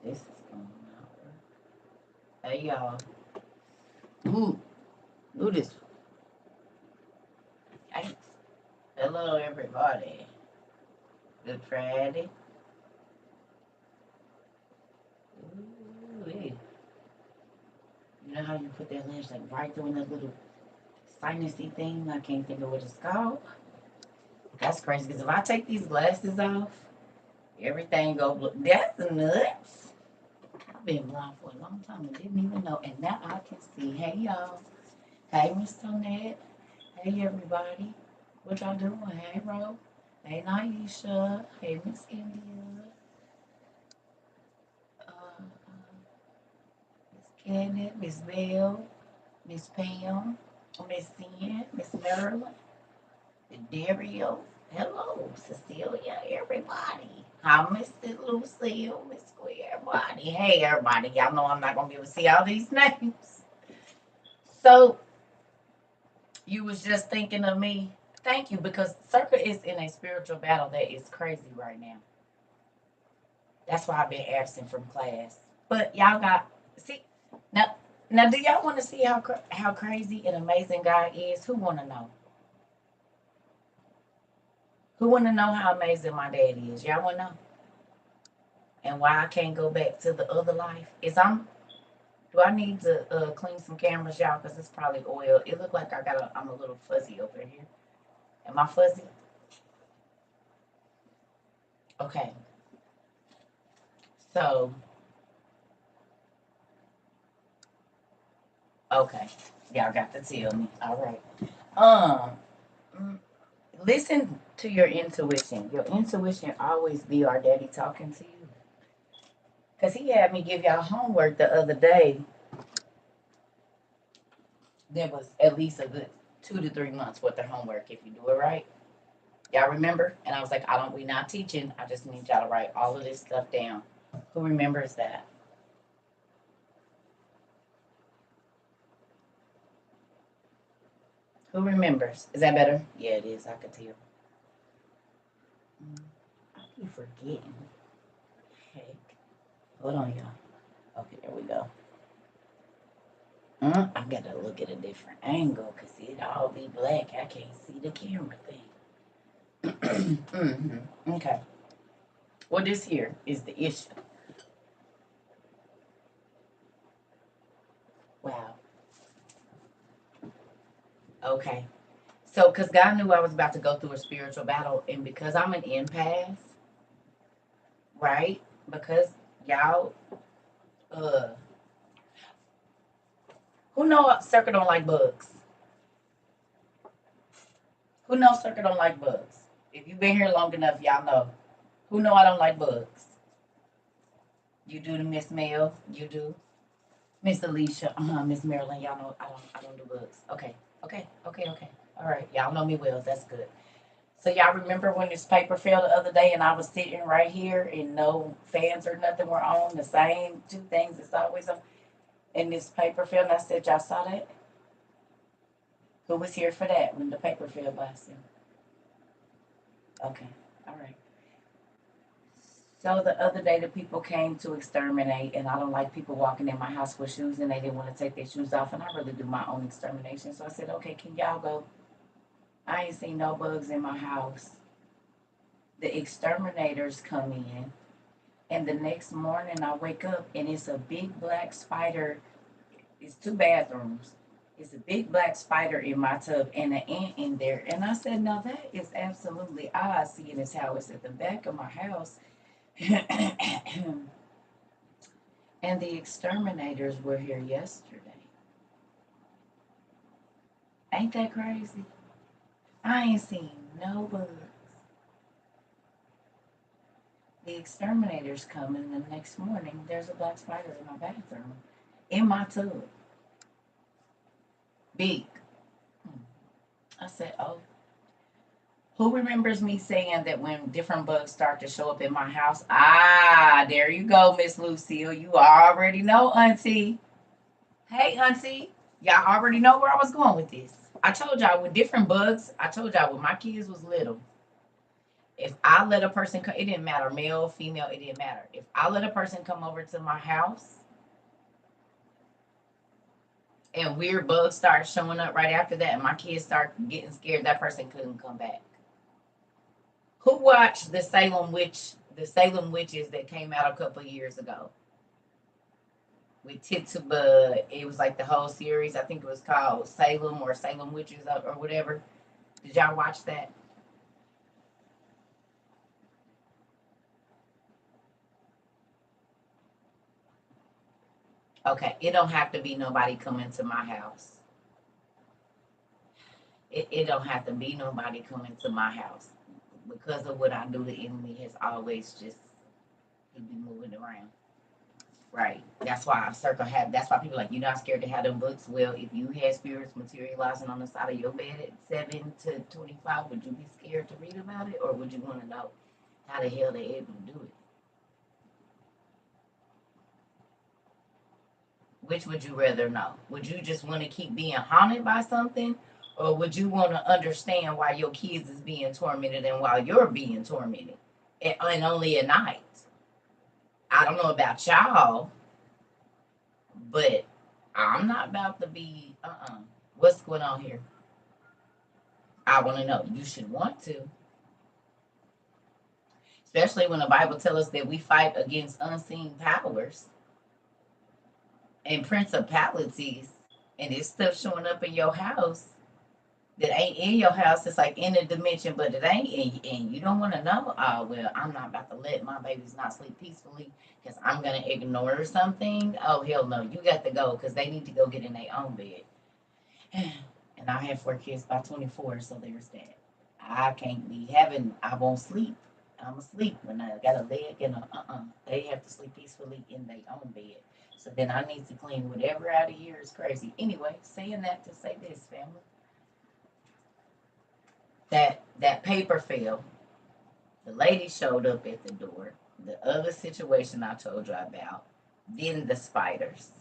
This is going out. Hey, y'all. Ooh, do this. Thanks. Hello, everybody. Good Friday. Ooh, hey. You know how you put that lens like right through in that little sinusy thing? I can't think of what it's called. That's crazy because if I take these glasses off, everything go blue. That's nuts. I've been blind for a long time and didn't even know. And now I can see. Hey, y'all. Hey, Miss Tonette. Hey, everybody. What y'all doing? Hey, Ro. Hey, Naisha. Hey, Miss India. Miss Kenneth. Miss Bell. Miss Pam. Miss Sin. Miss Marilyn. Dario. Hello, Cecilia. Everybody. Hi, Mr. Lucille. Miss Square. Everybody. Hey, everybody. Y'all know I'm not going to be able to see all these names. So, you was just thinking of me. Thank you, because Circa is in a spiritual battle that is crazy right now. That's why I've been absent from class. But y'all got see now. Now, do y'all want to see how crazy and amazing God is? Who want to know? Who want to know how amazing my dad is? Y'all want to know? And why I can't go back to the other life? Is I'm Do I need to clean some cameras, y'all? Because it's probably oil. It looked like I'm a little fuzzy over here. Am I fuzzy? Okay. So, okay. Y'all got to tell me. All right. Um, mm, Listen to your intuition. Your intuition always be our daddy talking to you. Because he had me give y'all homework the other day. There was at least a good 2 to 3 months worth of homework if you do it right. Y'all remember? And I was like, we not teaching. I just need y'all to write all of this stuff down. Who remembers that? Who remembers? Is that better? Yeah, it is. I could tell. I keep forgetting. Heck. Hold on, y'all. Okay, there we go. I gotta look at a different angle because it all be black. I can't see the camera thing. Okay. Well, this here is the issue. Wow. Okay. So, because God knew I was about to go through a spiritual battle, and because I'm an empath, right? Because y'all, uh, who know Circle don't like bugs? Who knows Circle don't like bugs? If you've been here long enough, y'all know. Who know I don't like bugs? You do the Miss Mel. You do. Miss Alicia, Miss Marilyn, y'all know I don't do bugs. Okay, okay. All right, y'all know me well. That's good. So y'all remember when this paper fell the other day and I was sitting right here and no fans or nothing were on, the same two things that's always on, and this paper fell and I said, y'all saw that? Who was here for that when the paper fell last year? Okay, all right. So the other day, the people came to exterminate, and I don't like people walking in my house with shoes, and they didn't want to take their shoes off, and I really do my own extermination. So I said, okay, can y'all go? I ain't seen no bugs in my house. The exterminators come in, and the next morning I wake up, and it's a big black spider. It's 2 bathrooms. It's a big black spider in my tub and an ant in there. And I said, no, that is absolutely odd, seeing as how it's at the back of my house. And the exterminators were here yesterday. Ain't that crazy? I ain't seen no bugs. The exterminators come, and the next morning there's a black spider in my bathroom, in my tub. Big. I said, oh. Who remembers me saying that when different bugs start to show up in my house? Ah, there you go, Miss Lucille. You already know, Auntie. Hey, Auntie. Y'all already know where I was going with this. I told y'all with different bugs. I told y'all when my kids was little, If I let a person come, it didn't matter, male, female, it didn't matter. If I let a person come over to my house and weird bugs start showing up right after that, and my kids start getting scared, that person couldn't come back. Who watched the Salem witches that came out a couple of years ago with Tituba? It was like the whole series. I think it was called Salem or Salem Witches or whatever. Did y'all watch that? Okay, it don't have to be nobody coming to my house. It don't have to be nobody coming to my house. Because of what I do, the enemy has always just he be moving around. Right. That's why I circle have. That's why people are like you're not scared to have them books. Well, if you had spirits materializing on the side of your bed at 7 to 25, would you be scared to read about it, or would you want to know how the hell they able to do it? Which would you rather know? Would you just want to keep being haunted by something, or would you want to understand why your kids is being tormented and why you're being tormented, and only at night? I don't know about y'all, but I'm not about to be. What's going on here? I want to know. You should want to, especially when the Bible tells us that we fight against unseen powers and principalities, and this stuff showing up in your house that ain't in your house. It's like in a dimension, but it ain't. And you don't want to know. Oh well, I'm not about to let my babies not sleep peacefully because I'm gonna ignore something. Oh hell no, you got to go because they need to go get in their own bed. And I have 4 kids by 24, so there's that. I can't be having. I won't sleep. I'm asleep when I got a leg and a They have to sleep peacefully in their own bed. So then I need to clean whatever out of here is crazy. Anyway, saying that to say this, family, that paper fell. The lady showed up at the door. The other situation I told you about. Then the spiders.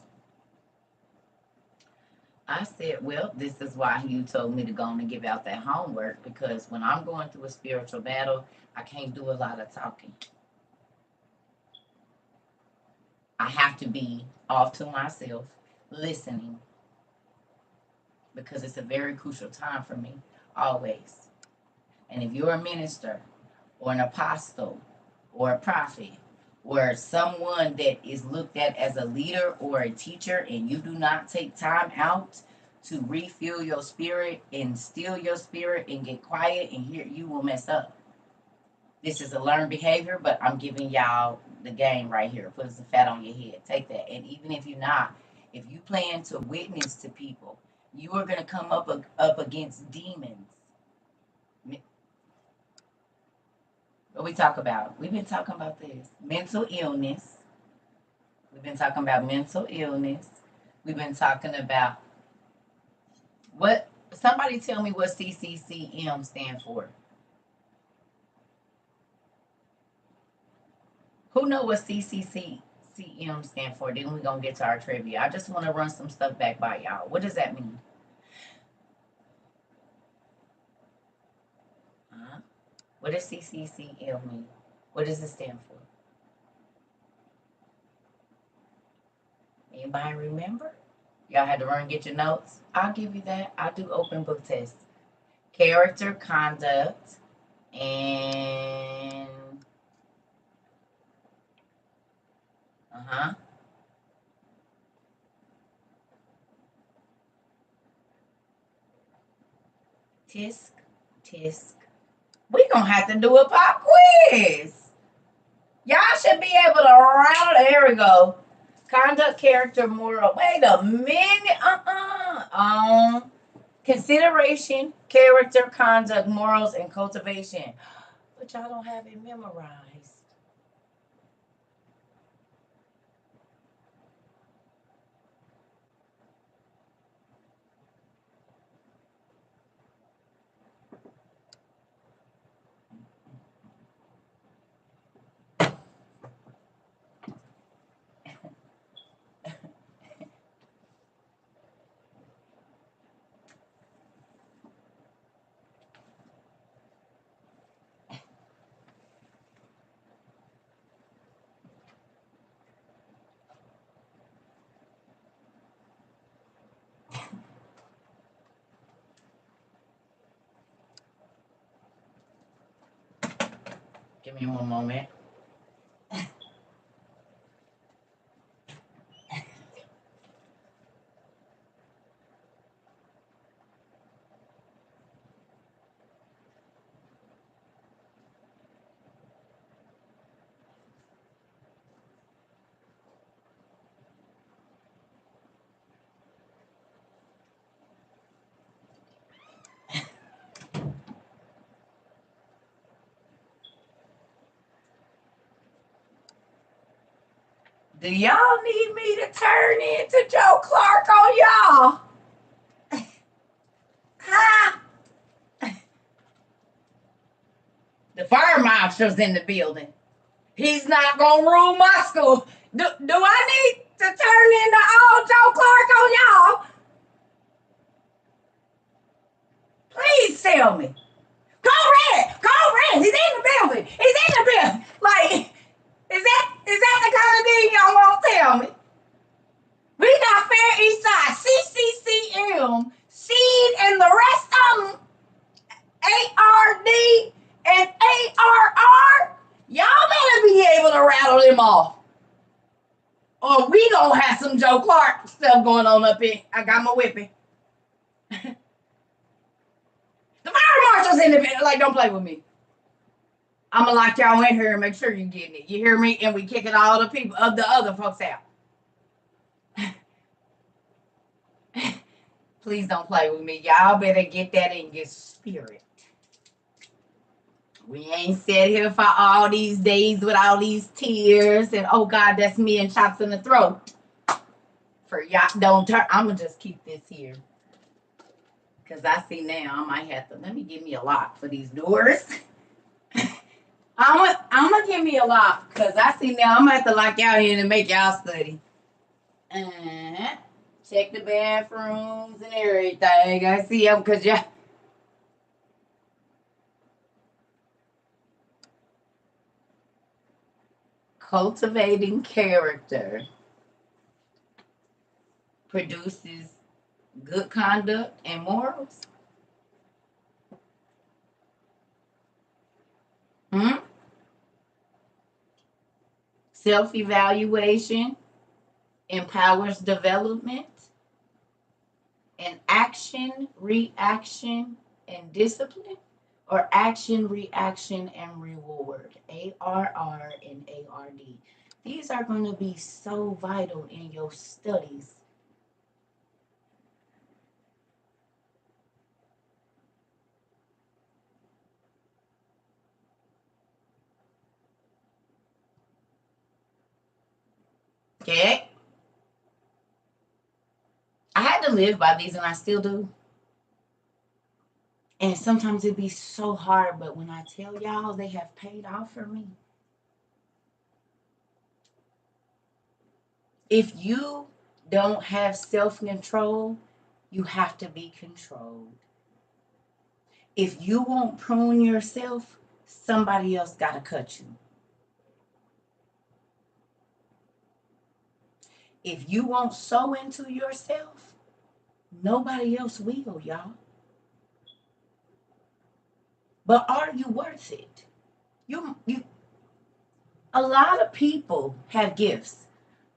I said, well, this is why you told me to go and give out that homework because when I'm going through a spiritual battle, I can't do a lot of talking. I have to be off to myself, listening, because it's a very crucial time for me, always. And if you're a minister or an apostle or a prophet or someone that is looked at as a leader or a teacher and you do not take time out to refuel your spirit and still your spirit and get quiet and hear, you will mess up. This is a learned behavior, but I'm giving y'all the game right here. Put some fat on your head. Take that. And even if you're not, if you plan to witness to people, you are going to come up against demons. What we talk about? We've been talking about this mental illness. We've been talking about mental illness. We've been talking about what. Somebody tell me what CCCM stand for. Who know what CCCM stand for? Then we're gonna get to our trivia. I just want to run some stuff back by y'all. What does that mean? What does CCCM mean? What does it stand for? Anybody remember? Y'all had to run and get your notes. I'll give you that. I do open book tests. Character, conduct, and tisk, tisk. We're gonna have to do a pop quiz. Y'all should be able to round. There we go. Conduct, character, moral. Wait a minute. Consideration, character, conduct, morals, and cultivation. But y'all don't have it memorized. Give me one moment. Do y'all need me to turn into Joe Clark on y'all? Huh? The fire marshal's in the building. He's not gonna rule my school. Do I need to turn into old Joe Clark on y'all? Please tell me. Code Red! Code Red! He's in the building! He's in the building! Like, is that the kind of thing y'all won't tell me? We got Fair East Side, CCCM, Seed, and the rest of them, ARD and ARR. Y'all better be able to rattle them off. Or we gonna have some Joe Clark stuff going on up here. I got my whipping. The fire marshal's in the bed. Like, don't play with me. I'm gonna lock y'all in here and make sure you're getting it. You hear me? And we kicking all the people of the other folks out. Please don't play with me. Y'all better get that in your spirit. We ain't sat here for all these days with all these tears and oh God, that's me and chops in the throat. For y'all, don't turn. I'm gonna just keep this here. Cause I see now I might have to let me give me a lock for these doors. I'm gonna give me a lock because I see now I'm gonna have to lock y'all in and make y'all study. Check the bathrooms and everything. I see them because y'all. Cultivating character produces good conduct and morals. Self-evaluation empowers development, and action, reaction, and discipline, or action, reaction, and reward. ARR and ARD. These are going to be so vital in your studies. Okay? I had to live by these, and I still do. And sometimes it'd be so hard, but when I tell y'all they have paid off for me. If you don't have self-control, you have to be controlled. If you won't prune yourself, somebody else got to cut you. If you won't sow into yourself, nobody else will, y'all. But are you worth it? You a lot of people have gifts.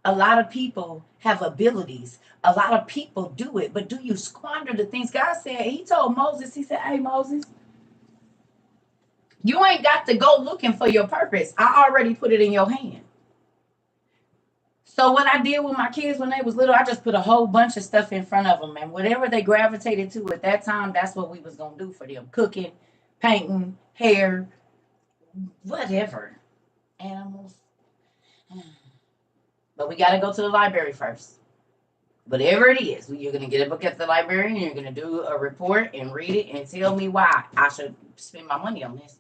A lot of people have abilities. A lot of people do it, but do you squander the things God said? He told Moses, he said, "Hey Moses, you ain't got to go looking for your purpose. I already put it in your hand." So what I did with my kids when they was little, I just put a whole bunch of stuff in front of them, and whatever they gravitated to at that time, that's what we was gonna do for them: cooking, painting, hair, whatever, animals. But we gotta go to the library first. Whatever it is, you're gonna get a book at the library, and you're gonna do a report and read it and tell me why I should spend my money on this.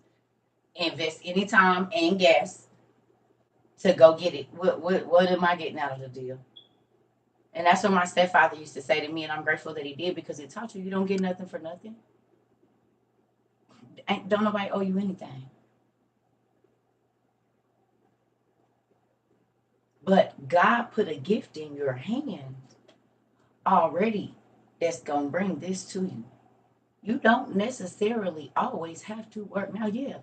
Invest any time and gas to go get it. What am I getting out of the deal? And that's what my stepfather used to say to me, and I'm grateful that he did because it taught you don't get nothing for nothing. Don't nobody owe you anything. But God put a gift in your hand already that's going to bring this to you. You don't necessarily always have to work. Now, yeah,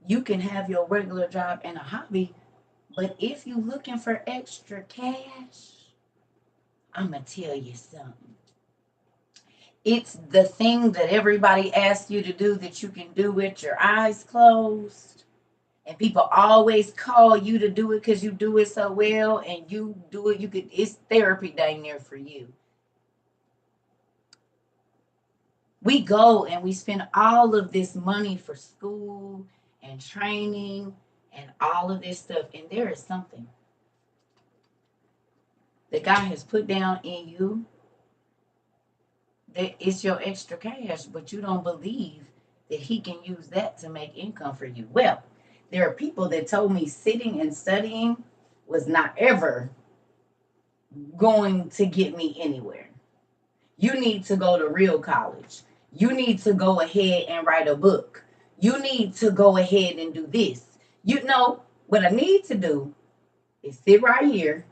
You can have your regular job and a hobby, but if you're looking for extra cash, I'm going to tell you something. It's the thing that everybody asks you to do that you can do with your eyes closed. And people always call you to do it because you do it so well, and you do it. It's therapy down there for you. We go and we spend all of this money for school and training and all of this stuff. And there is something that God has put down in you that it's your extra cash, but you don't believe that He can use that to make income for you. Well, there are people that told me sitting and studying was not ever going to get me anywhere. You need to go to real college. You need to go ahead and write a book. You need to go ahead and do this. You know, what I need to do is sit right here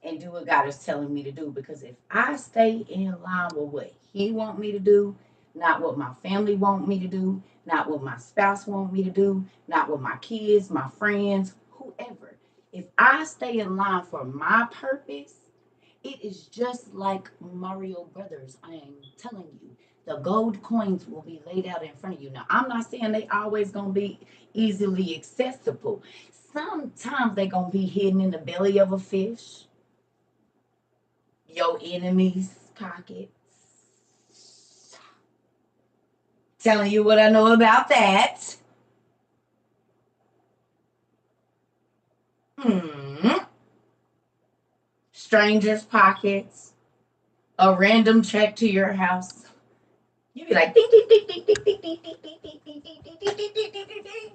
and do what God is telling me to do. Because if I stay in line with what He want me to do, not what my family want me to do, not what my spouse want me to do, not what my kids, my friends, whoever. If I stay in line for my purpose, it is just like Mario Brothers. I am telling you, the gold coins will be laid out in front of you. Now, I'm not saying they always gonna be easily accessible. Sometimes they gonna be hidden in the belly of a fish, your enemy's pockets. Telling you what I know about that. Strangers' pockets. A random check to your house. You be like ding ding ding ding ding ding ding ding ding ding ding ding ding ding ding ding ding ding bing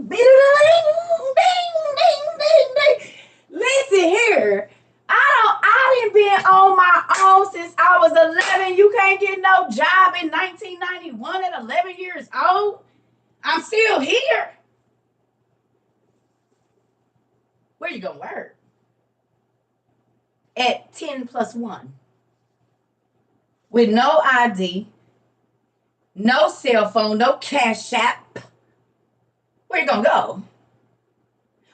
bing ding ding ding ding. Listen here. I didn't been on my own since I was 11. You can't get no job in 1991 at 11 years old. I'm still here. Where you gonna work? At 10 plus 1. With no ID, no cell phone, no cash app. Where you gonna go?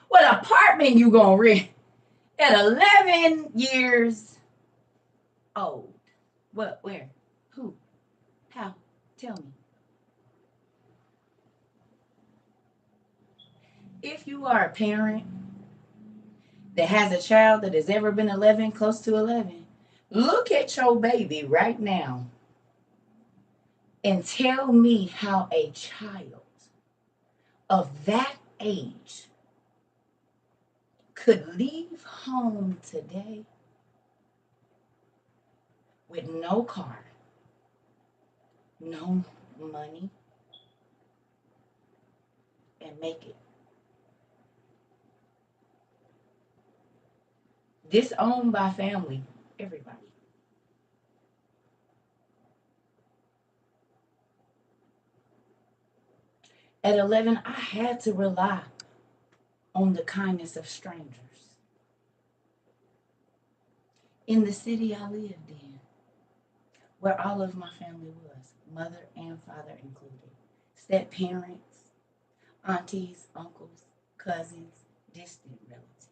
What apartment you gonna rent at 11 years old? What? Where? Who? How? Tell me. If you are a parent that has a child that has ever been 11, close to 11, look at your baby right now and tell me how a child of that age could leave home today with no car, no money, and make it. Disowned by family, everybody. At 11, I had to rely on the kindness of strangers. In the city I lived in, where all of my family was, mother and father included, step parents, aunties, uncles, cousins, distant relatives.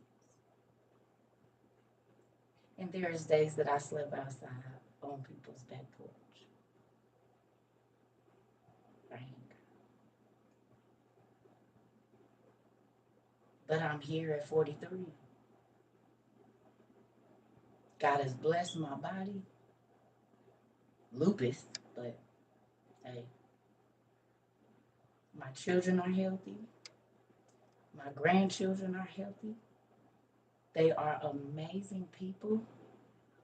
And there's days that I slept outside on people's back porch. Right? But I'm here at 43. God has blessed my body. Lupus, but hey, my children are healthy. My grandchildren are healthy. They are amazing people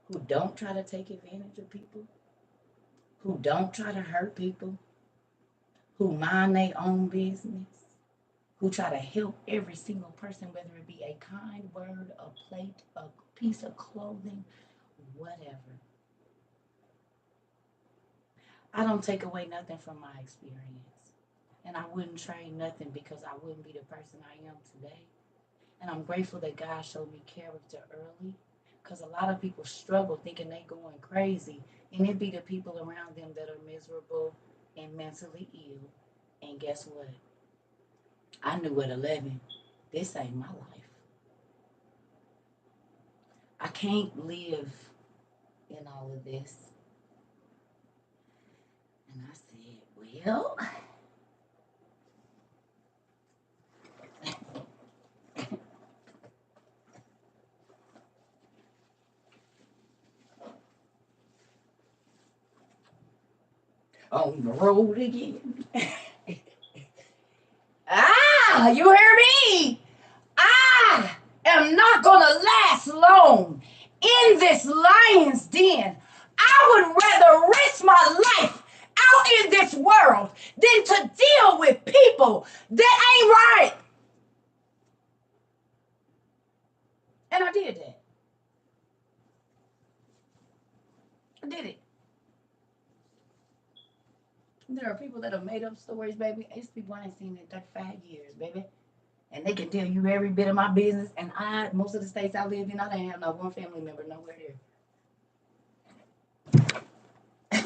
who don't try to take advantage of people, who don't try to hurt people, who mind their own business, who try to help every single person, whether it be a kind word, a plate, a piece of clothing, whatever. I don't take away nothing from my experience. And I wouldn't trade nothing because I wouldn't be the person I am today. And I'm grateful that God showed me character early because a lot of people struggle thinking they going crazy. And it be the people around them that are miserable and mentally ill. And guess what? I knew at 11, this ain't my life. I can't live in all of this. And I said, well, on the road again. You hear me? I am not going to last long in this lion's den. I would rather risk my life out in this world than to deal with people that ain't right. And I did that. I did it. There are people that have made up stories, baby. It's people I ain't seen in 35 years, baby. And they can tell you every bit of my business. And most of the states I live in, I didn't have not one family member nowhere there.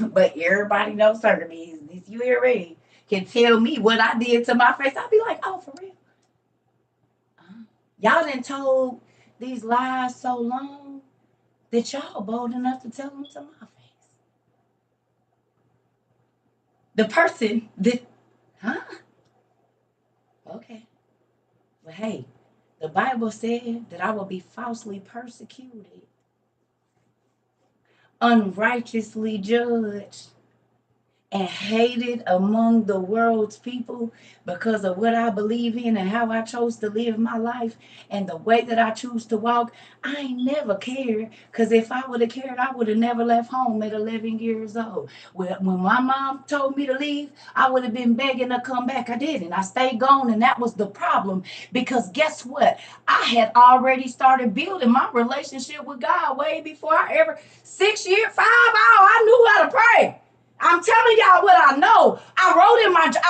But everybody knows certain business. You hear me? Can tell me what I did to my face. I'll be like, oh, for real? Y'all done told these lies so long that y'all bold enough to tell them to my face. The person that, huh? Okay. But hey, the Bible said that I will be falsely persecuted, unrighteously judged, and hated among the world's people because of what I believe in and how I chose to live my life and the way that I choose to walk. I ain't never cared, because if I would have cared, I would have never left home at 11 years old. When my mom told me to leave, I would have been begging to come back. I didn't. I stayed gone, and that was the problem, because guess what? I had already started building my relationship with God way before I ever, 6 years, 5 hours, I knew how to pray. I'm telling y'all what I know. I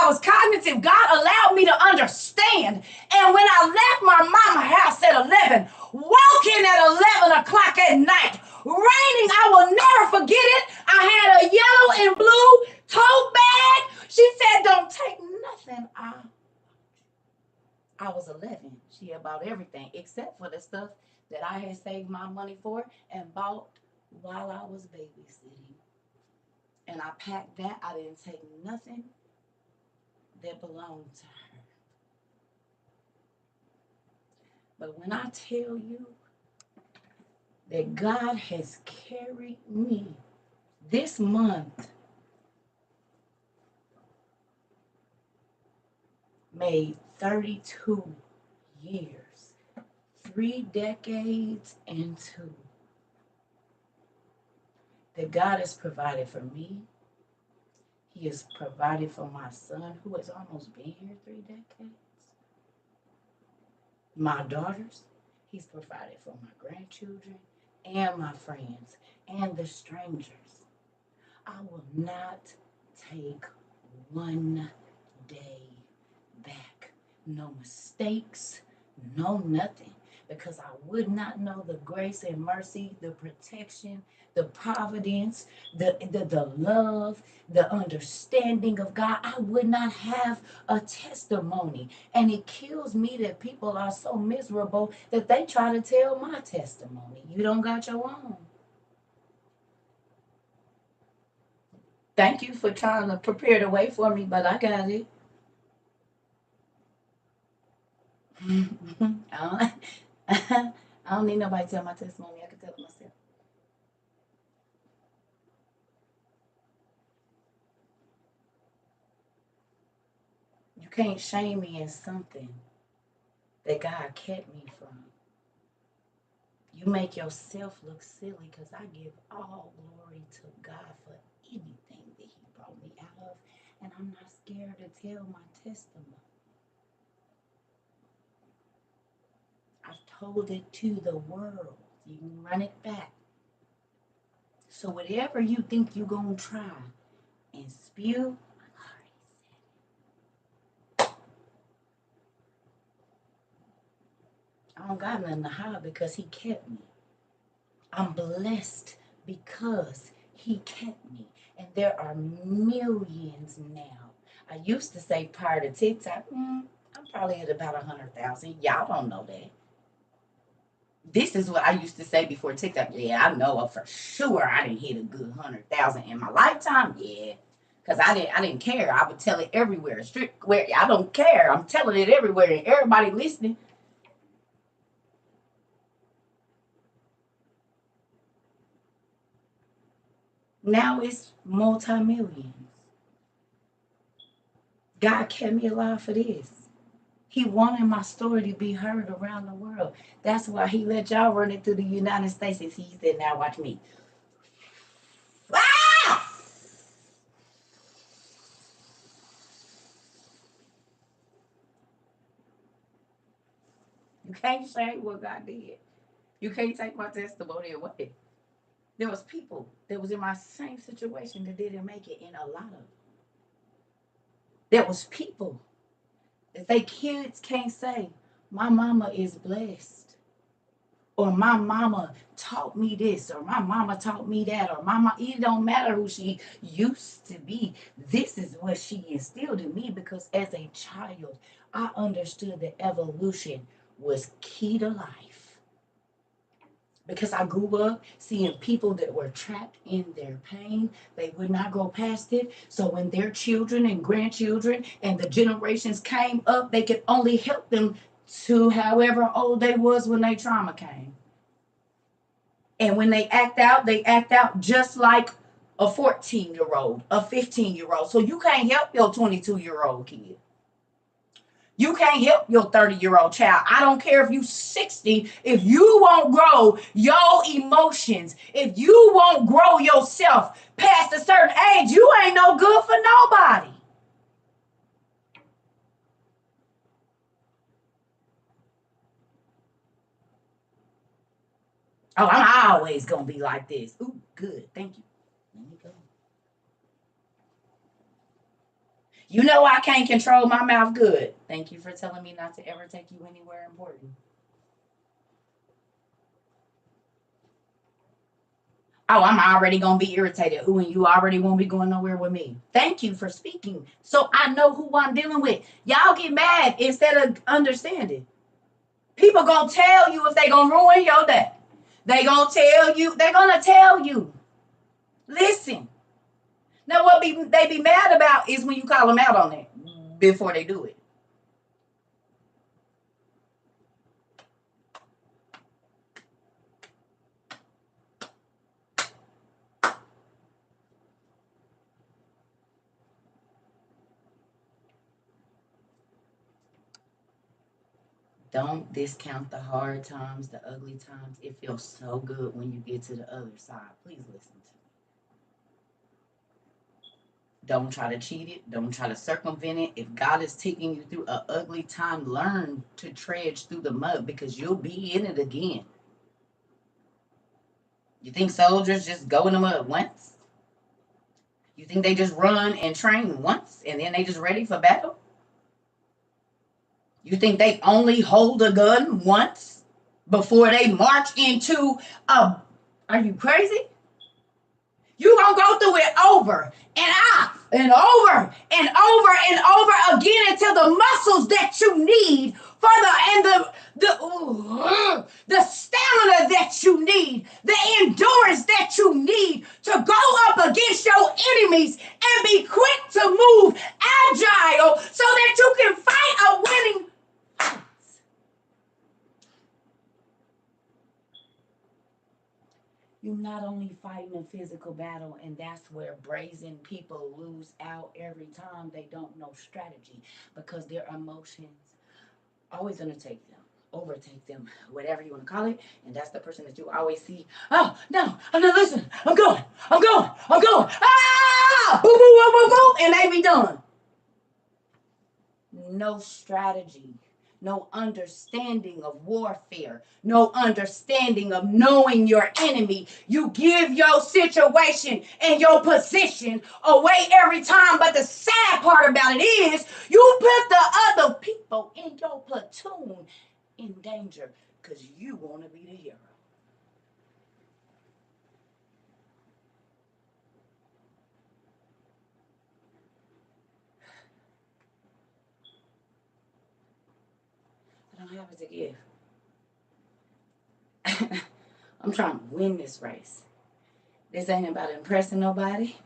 was cognitive. God allowed me to understand. And when I left my mama's house at 11, walking at 11 o'clock at night, raining, I will never forget it. I had a yellow and blue tote bag. She said, don't take nothing out. I was 11. She had bought everything except for the stuff that I had saved my money for and bought while I was babysitting. And I packed that. I didn't take nothing that belonged to her. But when I tell you that God has carried me this month, made 32 years, 3 decades and 2, that God has provided for me. He has provided for my son, who has almost been here 3 decades. My daughters, he's provided for my grandchildren and my friends and the strangers. I will not take one day back. No mistakes, no nothing. Because I would not know the grace and mercy, the protection, the providence, the love, the understanding of God. I would not have a testimony. And it kills me that people are so miserable that they try to tell my testimony. You don't got your own. Thank you for trying to prepare the way for me, but I got it. I don't need nobody to tell my testimony. I can tell it myself. You can't shame me in something that God kept me from. You make yourself look silly, because I give all glory to God for anything that He brought me out of. And I'm not scared to tell my testimony. I've told it to the world. You can run it back. So whatever you think you're going to try and spew, I don't got nothing to hide, because He kept me. I'm blessed because He kept me. And there are millions now. I used to say prior to TikTok, I'm probably at about 100,000. Y'all don't know that. This is what I used to say before TikTok. Yeah, I know for sure I didn't hit a good 100,000 in my lifetime. Yeah, because I didn't care. I would tell it everywhere. Strict where I don't care. I'm telling it everywhere, and everybody listening. Now it's multi-millions. God kept me alive for this. He wanted my story to be heard around the world. That's why he let y'all run it through the United States. And he said, now watch me. Ah! You can't say what God did. You can't take my testimony away. There was people that was in my same situation that didn't make it, and a lot of them. There was people that they kids can't say, my mama is blessed. Or my mama taught me this, or my mama taught me that, or mama, it don't matter who she used to be. This is what she instilled in me because as a child, I understood that evolution was key to life. Because I grew up seeing people that were trapped in their pain. They would not go past it. So when their children and grandchildren and the generations came up, they could only help them to however old they was when their trauma came. And when they act out just like a 14-year-old, a 15-year-old. So you can't help your 22-year-old kid. You can't help your 30-year-old child. I don't care if you 60. If you won't grow your emotions, if you won't grow yourself past a certain age, you ain't no good for nobody. Oh, I'm always going to be like this. Ooh, good. Thank you. Let me go. You know I can't control my mouth good. Thank you for telling me not to ever take you anywhere important. Oh, I'm already gonna be irritated. Ooh, and you already won't be going nowhere with me. Thank you for speaking. So I know who I'm dealing with. Y'all get mad instead of understanding. People gonna tell you if they gonna ruin your day. They gonna tell you, they gonna tell you. Listen. Now what they be mad about is when you call them out on it before they do it. Don't discount the hard times, the ugly times. It feels so good when you get to the other side. Please listen to me. Don't try to cheat it. Don't try to circumvent it. If God is taking you through an ugly time, learn to trudge through the mud because you'll be in it again. You think soldiers just go in the mud once? You think they just run and train once and then they just ready for battle? You think they only hold a gun once before they march into a. Are you crazy? You gonna go through it over and up and over and over and over again until the muscles that you need for the stamina that you need, the endurance that you need to go up against your enemies and be quick to move, agile, so that you can fight a winning. You're not only fighting a physical battle, and that's where brazen people lose out every time they don't know strategy because their emotions always undertake them, overtake them, whatever you want to call it. And that's the person that you always see. Oh, no, I'm not listening. I'm going. I'm going. I'm going. Ah! Boom, boom, boom, boom, boom. And they be done. No strategy, no understanding of warfare, no understanding of knowing your enemy. You give your situation and your position away every time. But the sad part about it is you put the other people in your platoon in danger because you want to be the hero. have it to give. I'm trying to win this race. This ain't about impressing nobody.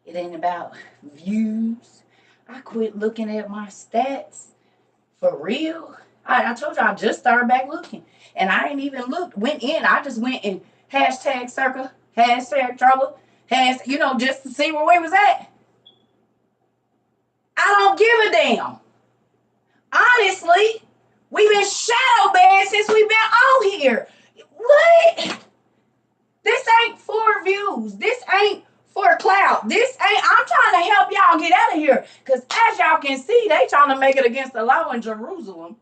It ain't about views. I quit looking at my stats. For real. I told you I just started back looking. And I ain't even looked, went in. I just went in hashtag circle, hashtag trouble, just to see where we was at. I don't give a damn. Honestly, we've been shadow banned since we've been on here. What? This ain't for views. This ain't for clout. This ain't. I'm trying to help y'all get out of here. Because as y'all can see, they trying to make it against the law in Jerusalem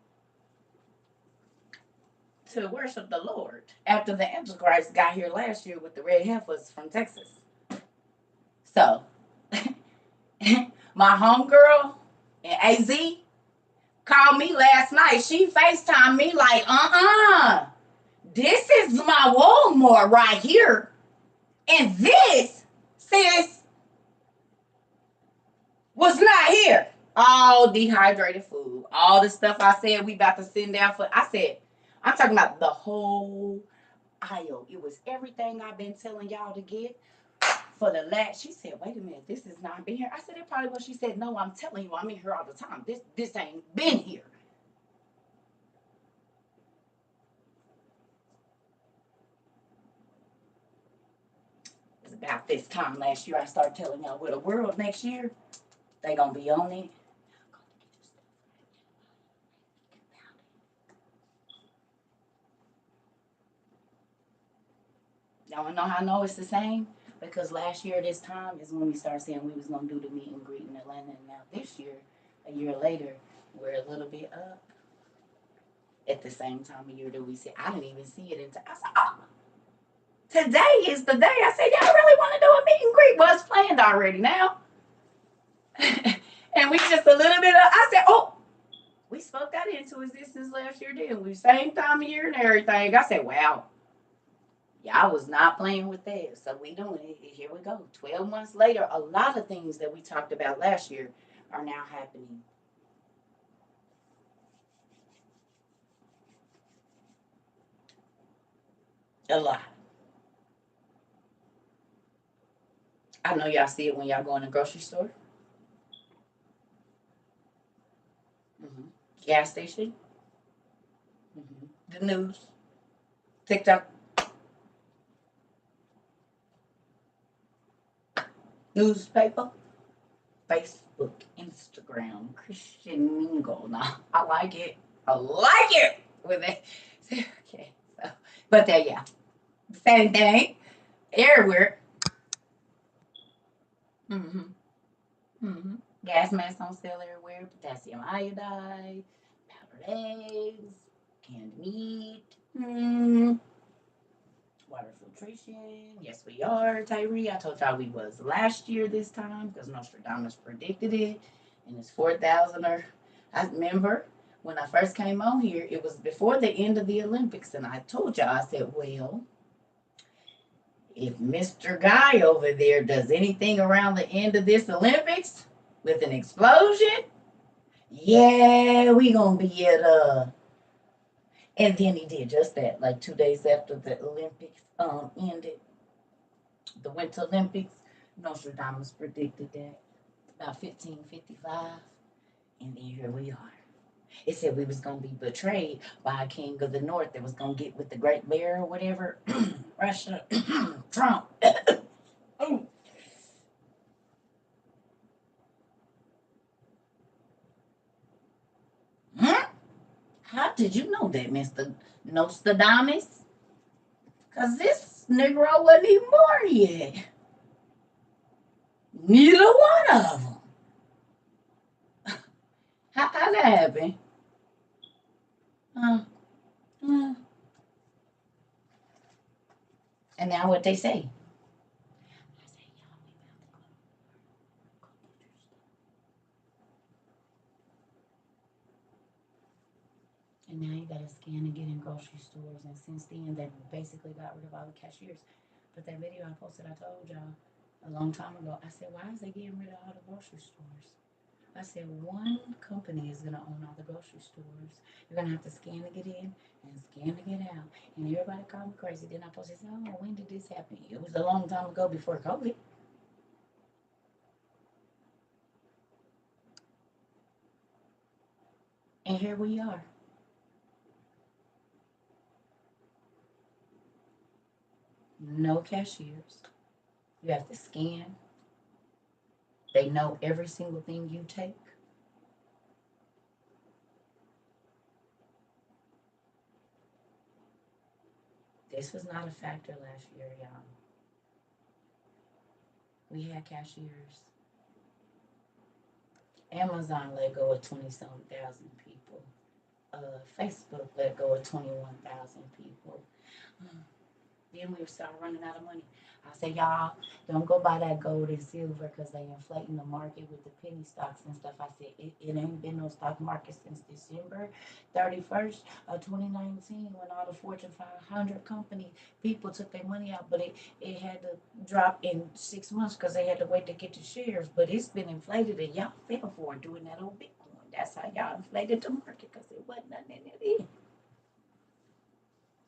to worship the Lord after the Antichrist got here last year with the red heifers from Texas. So, my homegirl in AZ called me last night. She FaceTimed me like, this is my Walmart right here. And this, sis, was not here. All dehydrated food. All the stuff I said we about to send down for. I said, I'm talking about the whole aisle. It was everything I've been telling y'all to get for the last. She said, wait a minute, this is not been here. I said, it probably was. She said, no, I'm telling you, I'm in here all the time. This ain't been here. It's about this time last year I started telling y'all, well, the world next year, they gonna be on it. Y'all wanna know how I know it's the same? Because last year this time is when we started saying we was gonna do the meet and greet in Atlanta, and now this year, a year later, we're a little bit up. At the same time of year that we said, I didn't even see it until I said, oh, today is the day. I said, y'all really want to do a meet and greet? Well, it's planned already now. And we just a little bit of, I said, oh, we spoke that into existence last year, didn't we? Same time of year and everything. I said, wow. Y'all was not playing with that. So we doing it. Here we go. 12 months later, a lot of things that we talked about last year are now happening. A lot. I know y'all see it when y'all go in the grocery store. Mm-hmm. Gas station. Mm-hmm. The news. TikTok. Newspaper. Facebook. Instagram. Christian Mingle. Now, I like it. I like it with it. Okay. So, but there, yeah. Same thing. Everywhere. Mm-hmm. Mm-hmm. Gas masks on sale everywhere. Potassium iodide. Powdered eggs. Canned meat. Water filtration. Yes, we are, Tyree. I told y'all we was last year this time because Nostradamus predicted it. And it's 4,000 or I remember when I first came on here, it was before the end of the Olympics. And I told y'all, I said, well, if Mr. Guy over there does anything around the end of this Olympics with an explosion, yeah, we gonna be at and then he did just that, like 2 days after the Olympics ended, the Winter Olympics. Nostradamus predicted that about 1555, and then here we are. It said we was gonna be betrayed by a king of the north that was gonna get with the Great Bear or whatever. Russia, Trump. Oh. Huh? How did you know that, Mr. Nostradamus? Cause this Negro wasn't even born yet. Neither one of them. How that happen? Uh, uh. And now what they say? And now you gotta scan and get in grocery stores. And since then, they basically got rid of all the cashiers. But that video I posted, I told y'all a long time ago. I said, why is they getting rid of all the grocery stores? I said, one company is going to own all the grocery stores. You're going to have to scan to get in and scan to get out. And everybody called me crazy. Then I posted, oh, when did this happen? It was a long time ago before COVID. And here we are. No cashiers. You have to scan. They know every single thing you take. This was not a factor last year, y'all. We had cashiers. Amazon let go of 20 some thousand people. Facebook let go of 21,000 people. Then we start running out of money. I say, y'all, don't go buy that gold and silver because they inflating the market with the penny stocks and stuff. I said, it ain't been no stock market since December 31st of 2019 when all the Fortune 500 company people took their money out. But it had to drop in 6 months because they had to wait to get the shares. But it's been inflated and y'all fell for it doing that old Bitcoin. That's how y'all inflated the market because it wasn't nothing in it.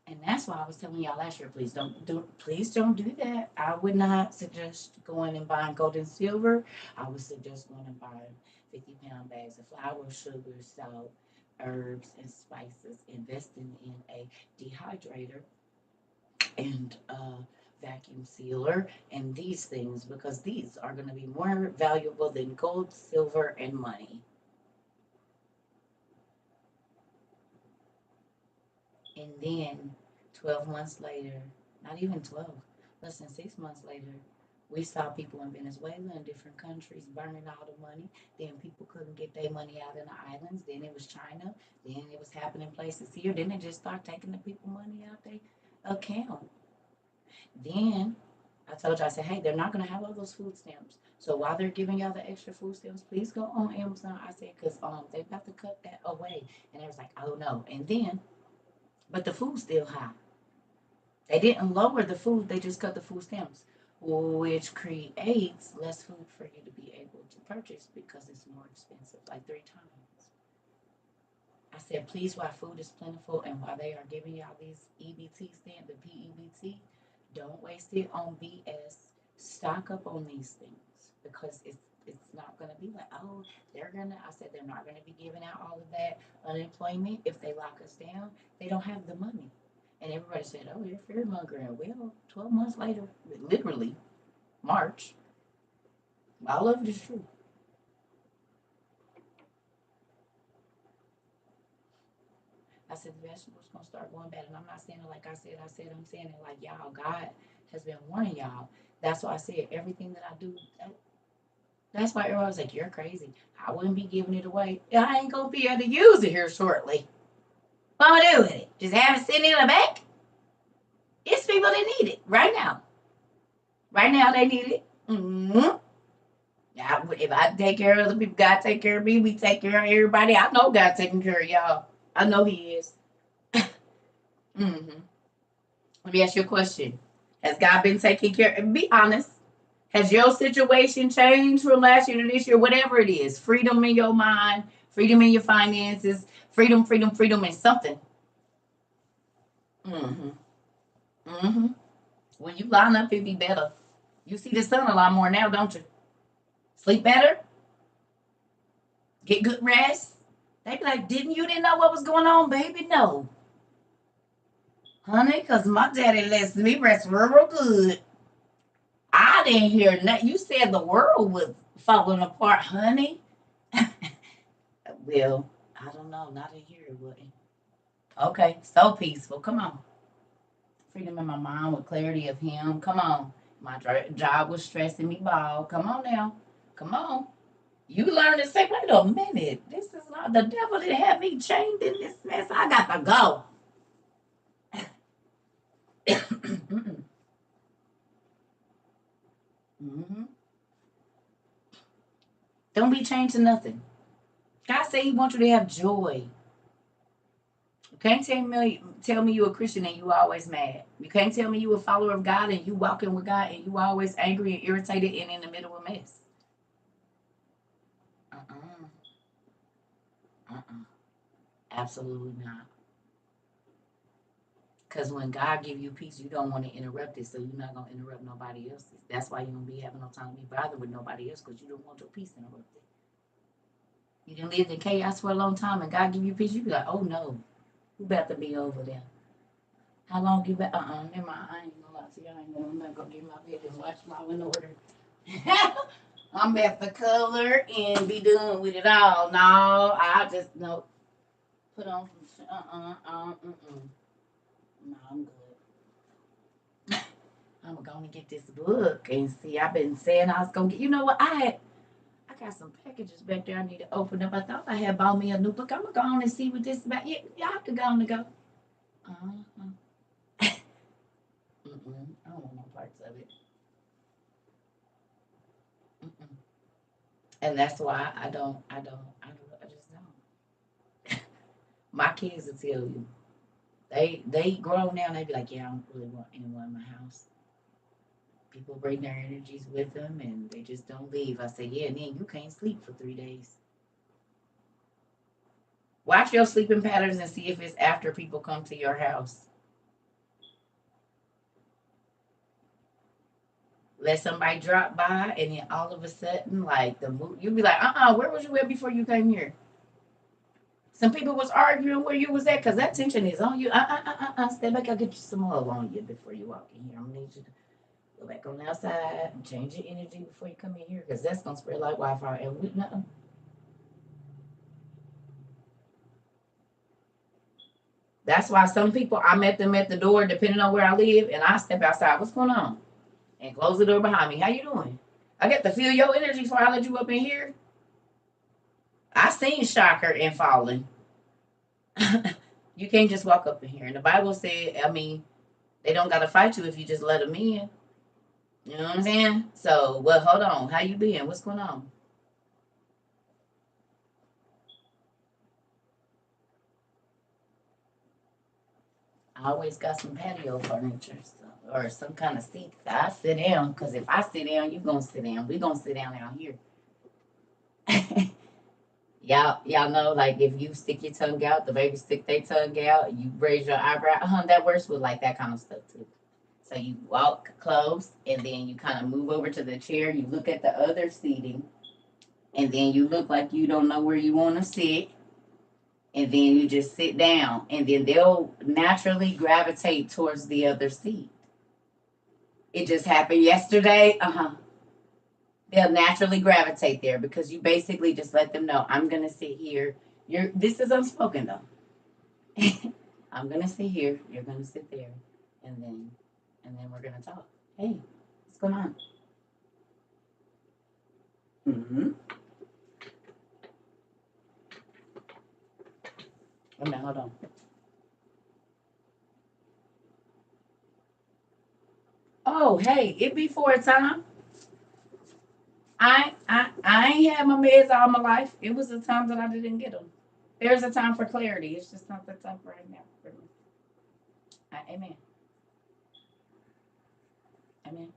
And that's why I was telling y'all last year, please don't do that. I would not suggest going and buying gold and silver. I would suggest going and buying 50-pound bags of flour, sugar, salt, herbs, and spices, investing in a dehydrator and a vacuum sealer and these things because these are going to be more valuable than gold, silver, and money. And then 12 months later, not even 12, less than 6 months later, we saw people in Venezuela and different countries burning all the money. Then people couldn't get their money out in the islands. Then it was China. Then it was happening places here. Then they just start taking the people money out their account. Then I told you, I said, hey, they're not going to have all those food stamps. So while they're giving y'all the extra food stamps, please go on Amazon. I said, because they have to cut that away. And they was like, oh no. And then, but the food's still high. They didn't lower the food, they just cut the food stamps, which creates less food for you to be able to purchase because it's more expensive, like 3 times. I said, please, while food is plentiful and while they are giving y'all these EBT stamp, the PEBT, don't waste it on BS. Stock up on these things because it's not going to be like, oh, I said, they're not going to be giving out all of that unemployment. If they lock us down, they don't have the money. And everybody said, oh, you're fear mongering. Well, 12 months later, literally, March, all of it is true. I said, the vegetables going to start going bad. And I'm not saying it like I'm saying it like y'all. God has been warning y'all. That's why I said everything that I do. That's why everybody was like, you're crazy. I wouldn't be giving it away. I ain't going to be able to use it here shortly. What am I do with it? Just have it sitting in the back? It's people that need it right now. Right now, they need it. Mm-hmm. Yeah, if I take care of other people, God take care of me. We take care of everybody. I know God taking care of y'all. I know He is. Mm-hmm. Let me ask you a question. Has God been taking care? Be honest. Has your situation changed from last year to this year? Whatever it is, freedom in your mind, freedom in your finances, freedom in something. Mm-hmm. Mm-hmm. When you line up, it be better. You see the sun a lot more now, don't you? Sleep better, get good rest. They be like, didn't know what was going on, baby? No, honey, because my daddy lets me rest real good. I didn't hear nothing. You said the world was falling apart, honey. Well, I don't know. Not in here, it wouldn't. Okay, so peaceful. Come on. Freedom in my mind with clarity of Him. Come on. My job was stressing me ball. Come on now. Come on. You learn to say, wait a minute. This is not the devil that had me chained in this mess. I got to go. Mm-hmm. Don't be chained to nothing. God said He wants you to have joy. You can't tell me you're a Christian and you always mad. You can't tell me you a follower of God and you walking with God and you always angry and irritated and in the middle of a mess. Uh-uh. Uh-uh. Absolutely not. Because when God give you peace, you don't want to interrupt it, so you're not gonna interrupt nobody else's. That's why you don't be having no time to be bothered with nobody else, because you don't want your peace interrupted. You done lived in chaos for a long time, and God give you peace, you be like, oh no, who about to be over there? How long you been? Never mind. I ain't gonna lie to you. I'm not gonna get my bed and wash my in order. I'm about to color and be done with it all. No, I just no put on some. No, I'm good. I'm gonna get this book and see. I've been saying I was gonna get. You know what? I got some packages back there I need to open up. I thought I had bought me a new book. I'm gonna go on and see what this is about. Yeah, y'all can go on and go. Uh-huh. I don't want no parts of it. Mm-mm. And that's why I just don't. My kids will tell you. They grown now and they be like, yeah, I don't really want anyone in my house. People bring their energies with them and they just don't leave. I say, yeah, and then you can't sleep for 3 days. Watch your sleeping patterns and see if it's after people come to your house. Let somebody drop by and then all of a sudden, like the mood, you'll be like, where was you at before you came here? Some people was arguing where you was at because that tension is on you. Step back. I'll get you some love on you before you walk in here. I'm gonna need you to go back on the outside and change your energy before you come in here because that's gonna spread like Wi-Fi. And we no. That's why some people I met them at the door, depending on where I live, and I step outside. What's going on? And close the door behind me. How you doing? I get to feel your energy before I let you up in here. I seen Shocker and Fallen. You can't just walk up in here. And the Bible said, I mean, they don't gotta fight you if you just let them in. You know what I'm saying? So, well, hold on. How you been? What's going on? I always got some patio furniture or some kind of seat. I sit down because if I sit down, you gonna sit down. We gonna sit down out here. Y'all know, like if you stick your tongue out, the baby stick their tongue out, you raise your eyebrow. That works with like that kind of stuff too. So you walk close, and then you kind of move over to the chair. You look at the other seating, and then you look like you don't know where you want to sit, and then you just sit down, and then they'll naturally gravitate towards the other seat. It just happened yesterday. They'll naturally gravitate there because you basically just let them know I'm gonna sit here. You're this is unspoken though. I'm gonna sit here. You're gonna sit there, and then we're gonna talk. Hey, what's going on? Mm-hmm. Oh, no, hold on. Oh, hey, it be for a time. I ain't had my meds all my life. It was a time that I didn't get them. There's a time for clarity. It's just not the time for right now. For me. Amen. Amen.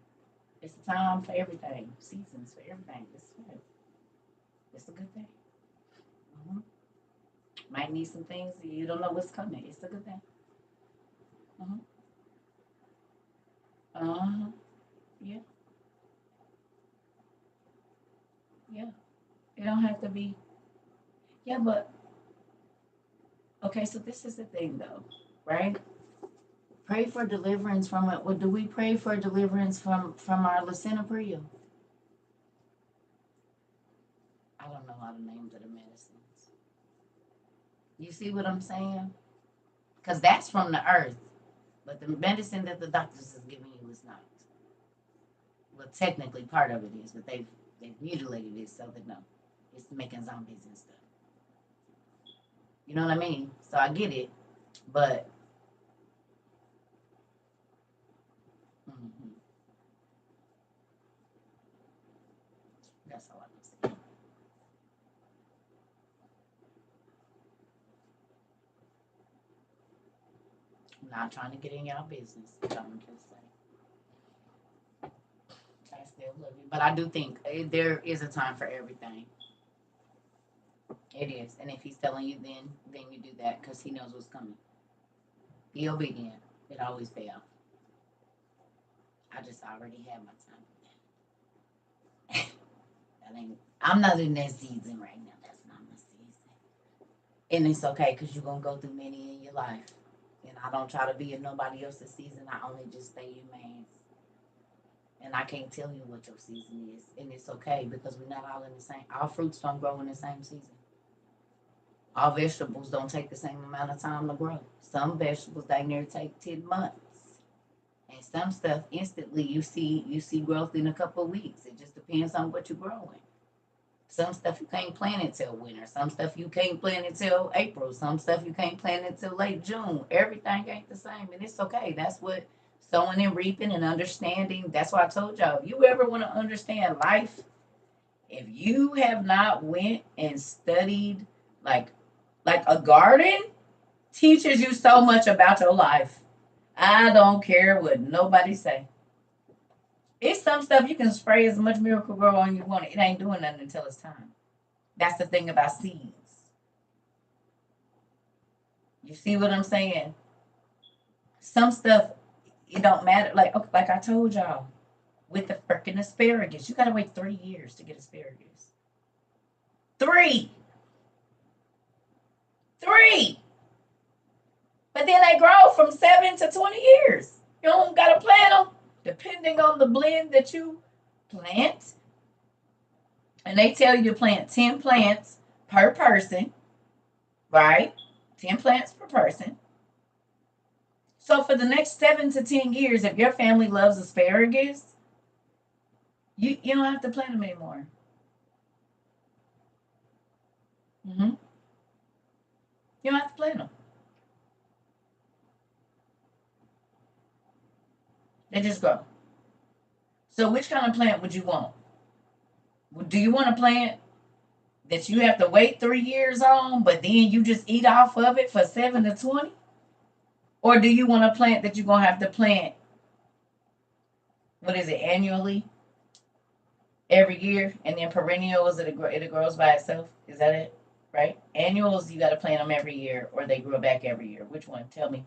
It's a time for everything. Seasons for everything. It's good. It's a good thing. hmm Might need some things you don't know what's coming. It's a good thing. Uh-huh. Uh-huh. Yeah. Yeah. It don't have to be. Yeah, but okay. So this is the thing, though, right? Pray for deliverance from it. What do we pray for deliverance from our lisinopril? I don't know all the names of the medicines. You see what I'm saying? Because that's from the earth, but the medicine that the doctors is giving you is not. Well, technically part of it is, but they've mutilated it so that no, it's making zombies and stuff. You know what I mean? So I get it, but mhm, that's all I can say. I'm not trying to get in y'all business. I'm just saying. I still love you, but I do think there is a time for everything. It is. And if he's telling you, then you do that because he knows what's coming. Be obedient. It always pay off. I just already had my time. I mean, I'm not in that season right now. That's not my season. And it's okay because you're going to go through many in your life. And I don't try to be in nobody else's season. I only just stay in man's. And I can't tell you what your season is. And it's okay because we're not all in the same. All fruits don't grow in the same season. All vegetables don't take the same amount of time to grow. Some vegetables they near take 10 months. And some stuff instantly you see growth in a couple of weeks. It just depends on what you're growing. Some stuff you can't plant until winter. Some stuff you can't plant until April. Some stuff you can't plant until late June. Everything ain't the same, and it's okay. That's what sowing and reaping and understanding. That's why I told y'all. If you ever want to understand life, if you have not went and studied like a garden, teaches you so much about your life. I don't care what nobody say. It's some stuff you can spray as much miracle grow on you want. It ain't doing nothing until it's time. That's the thing about seeds. You see what I'm saying? Some stuff it don't matter. Like I told y'all with the freaking asparagus, you gotta wait 3 years to get asparagus. Three, three. But then they grow from 7 to 20 years. You don't gotta plant them depending on the blend that you plant. And they tell you to plant 10 plants per person, right? 10 plants per person. So for the next 7 to 10 years, if your family loves asparagus, you don't have to plant them anymore. Hmm. You don't have to plant them. They just grow. So which kind of plant would you want? Do you want a plant that you have to wait 3 years on, but then you just eat off of it for 7 to 20? Or do you want a plant that you're gonna have to plant? What is it, annually, every year, and then perennials it grows by itself? Is that it? Right? Annuals you got to plant them every year, or they grow back every year. Which one? Tell me.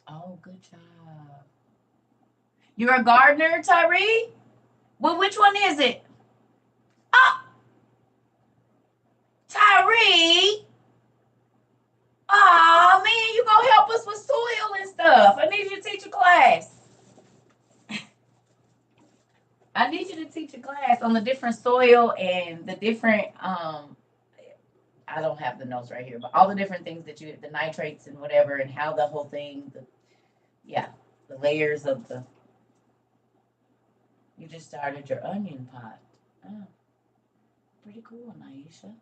Oh, good job. You're a gardener, Tyree? Well, which one is it? Oh, Tyree! Oh man, you gonna help us with soil and stuff. I need you to teach a class. I need you to teach a class on the different soil and the different I don't have the notes right here, but all the different things that the nitrates and whatever and how the whole thing yeah, the layers of the you just started your onion pot. Oh, pretty cool, Naisha.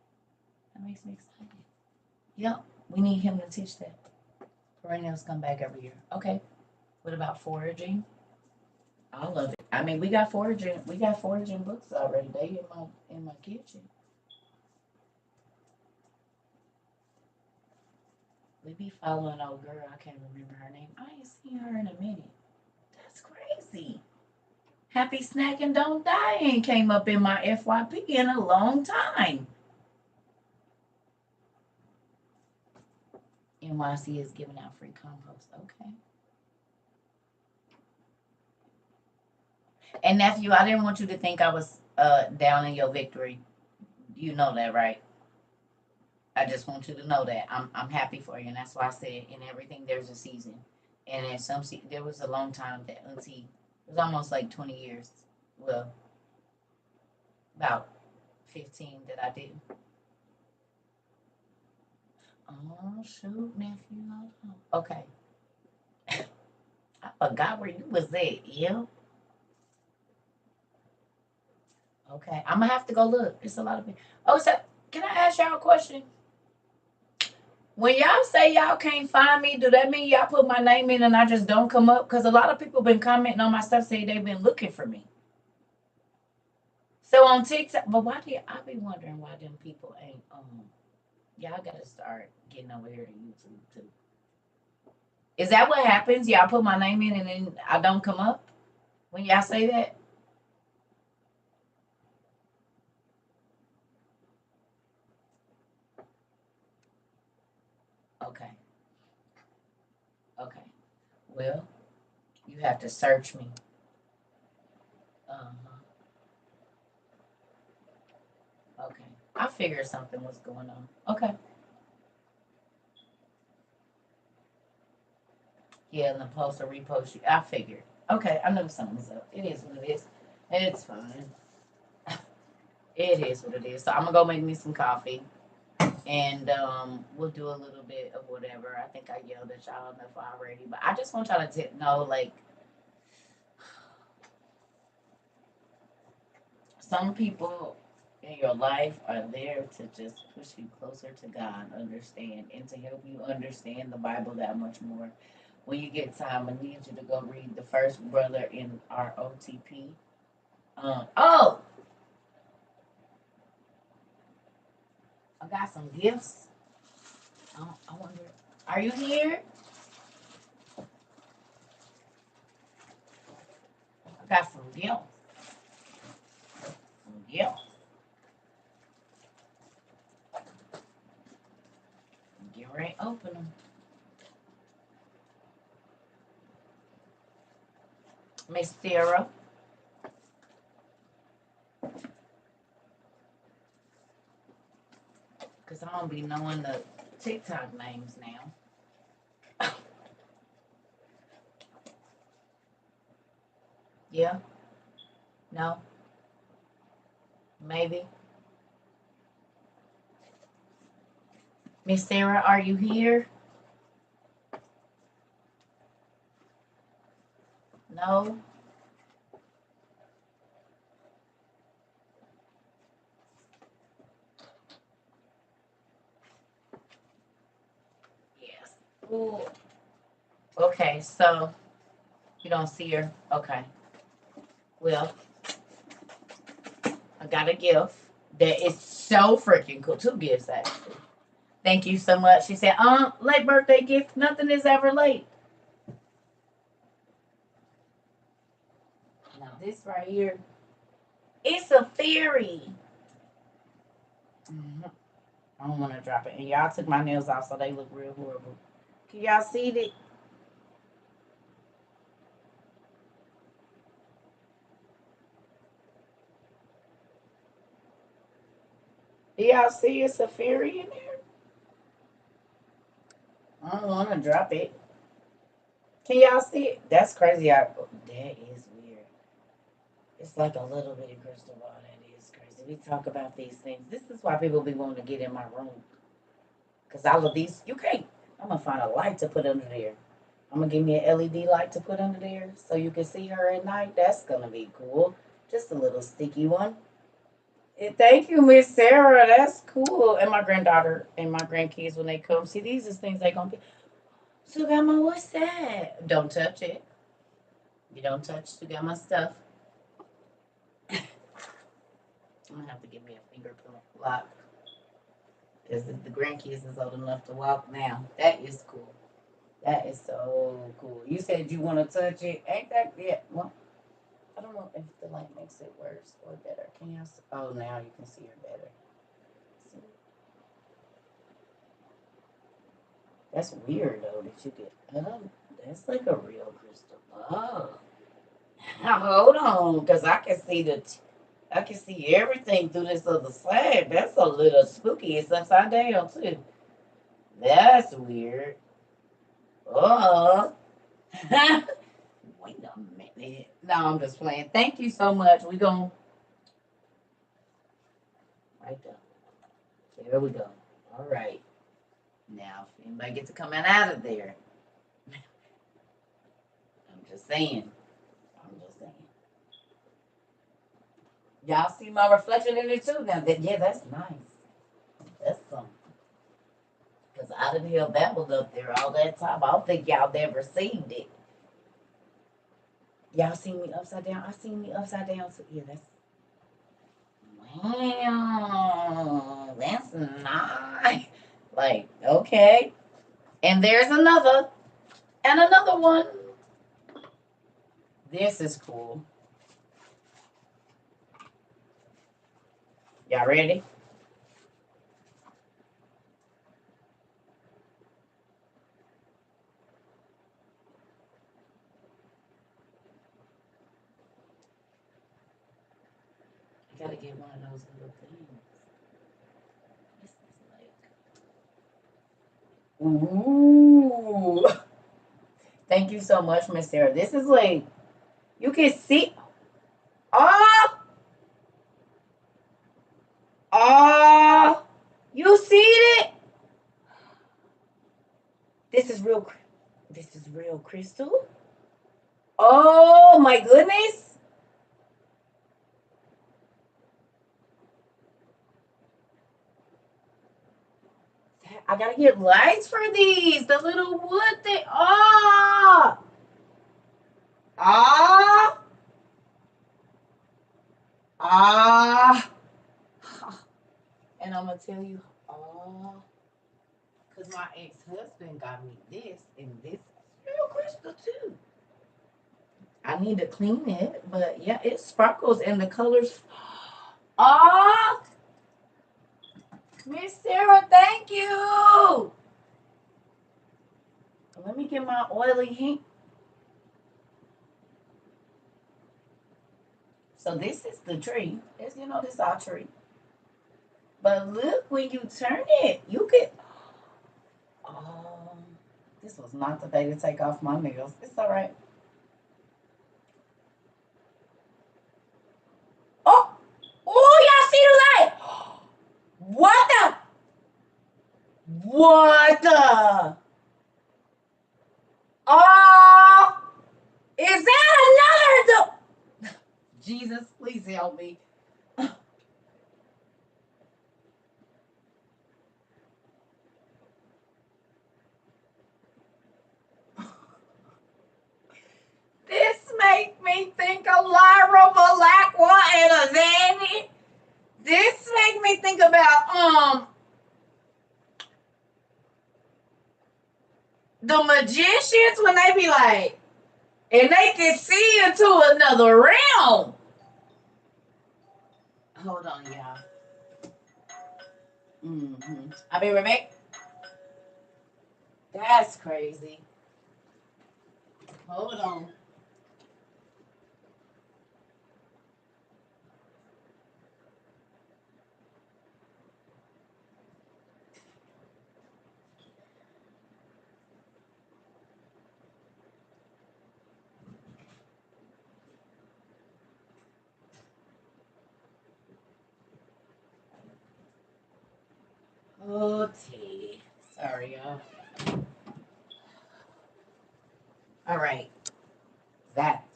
That makes me excited. Yep, we need him to teach that. Perennials come back every year. Okay. What about foraging? I love it. I mean, we got foraging books already. They in my kitchen. We be following old girl. I can't remember her name. I ain't seen her in a minute. That's crazy. Happy Snack and Don't Die ain't came up in my FYP in a long time. NYC is giving out free compost. Okay. And nephew, I didn't want you to think I was down in your victory. You know that, right? I just want you to know that I'm happy for you, and that's why I said in everything there's a season, and in there was a long time that Auntie it was almost like 20 years, well about 15 that I didn't. Oh shoot, nephew, hold on. Okay, I forgot where you was at. Yeah. Okay, I'm gonna have to go look. It's a lot of people. Oh, so can I ask y'all a question? When y'all say y'all can't find me, do that mean y'all put my name in and I just don't come up? Because a lot of people been commenting on my stuff saying they've been looking for me. So on TikTok, but why do I be wondering why them people ain't y'all gotta start getting over here to YouTube too. Is that what happens? Y'all put my name in and then I don't come up? when y'all say that? Okay. Okay. Well, you have to search me. Uh-huh. Okay. I figured something was going on. Okay. Yeah, and the post or repost you. I figured. Okay, I know something's up. It is what it is. It's fine. It is what it is. So I'm gonna go make me some coffee, and we'll do a little bit of whatever. I think I yelled at y'all enough already, but I just want y'all to know, like, some people in your life are there to just push you closer to God, understand, and to help you understand the Bible that much more. When you get time, I need you to go read the first brother in our OTP. Oh, I got some gifts. I wonder, are you here? I got some gifts. Some gifts. Get ready, open them. Miss Sarah, because I don't be knowing the TikTok names now. Yeah, no, maybe. Miss Sarah, are you here? No. Yes. Ooh. Okay, so you don't see her. Okay. Well, I got a gift that is so freaking cool. Two gifts actually. Thank you so much. She said, late birthday gift. Nothing is ever late. Now this right here, it's a fairy. Mhm. I don't want to drop it. And y'all took my nails off, so they look real horrible. Can y'all see it? Do y'all see it's a fairy in there? I don't want to drop it. Can y'all see it? That's crazy. That is weird. It's like a little bitty crystal ball. That is crazy. We talk about these things. This is why people be wanting to get in my room. Because all of these, you can't. I'm going to find a light to put under there. I'm going to give me an LED light to put under there so you can see her at night. That's going to be cool. Just a little sticky one. Thank you, Miss Sarah. That's cool. And my granddaughter and my grandkids, when they come, see, these is things they going to be. Sugama, what's that? Don't touch it. You don't touch Sugama stuff. I'm going to have to give me a fingerprint lock. Because the grandkids is old enough to walk now. That is cool. That is so cool. You said you want to touch it. Ain't that? Yeah. Well, I don't know if the light makes it worse or better. Can you see? Oh, now you can see her better. See? That's weird, though, that you get. That's like a real crystal ball. Now, hold on, because I can see I can see everything through this other side. That's a little spooky. It's upside down, too. That's weird. Oh. Wait a minute. No, I'm just playing. Thank you so much. We going right there. There we go. All right. Now, if anybody gets to coming out of there, I'm just saying. I'm just saying. Y'all see my reflection in it too. Now that, yeah, that's nice. That's something. Cause I didn't hear that was up there all that time. I don't think y'all never seen it. Y'all seen me upside down. I seen me upside down. So yeah, that's wow. That's nice. Like okay. And there's another and another one. This is cool. Y'all ready? I gotta get one of those little things. This is like, ooh. Thank you so much, Miss Sarah. This is like, you can see. Oh, oh, you see it? This is real. This is real crystal. Oh my goodness. I gotta get lights for these. The little wood thing. Oh, ah, ah. And I'm gonna tell you, oh, because my ex-husband got me this, and this is real crystal too. I need to clean it, but yeah, it sparkles and the colors. Ah, Miss Sarah, thank you. Let me get my oily heat. So this is the tree. This, this is our tree. But look, when you turn it, you can. Oh, this was not the day to take off my nails. It's all right. Oh, oh, y'all see the light? What the? What the? Oh, is that another? Jesus, please help me. This make me think of Lyra Malacqua and a Zanny. This make me think about the magicians when they be like, and they can see into another realm. Hold on, y'all. I'll be right back. That's crazy. Hold on. Okay. Sorry, y'all. All right. That.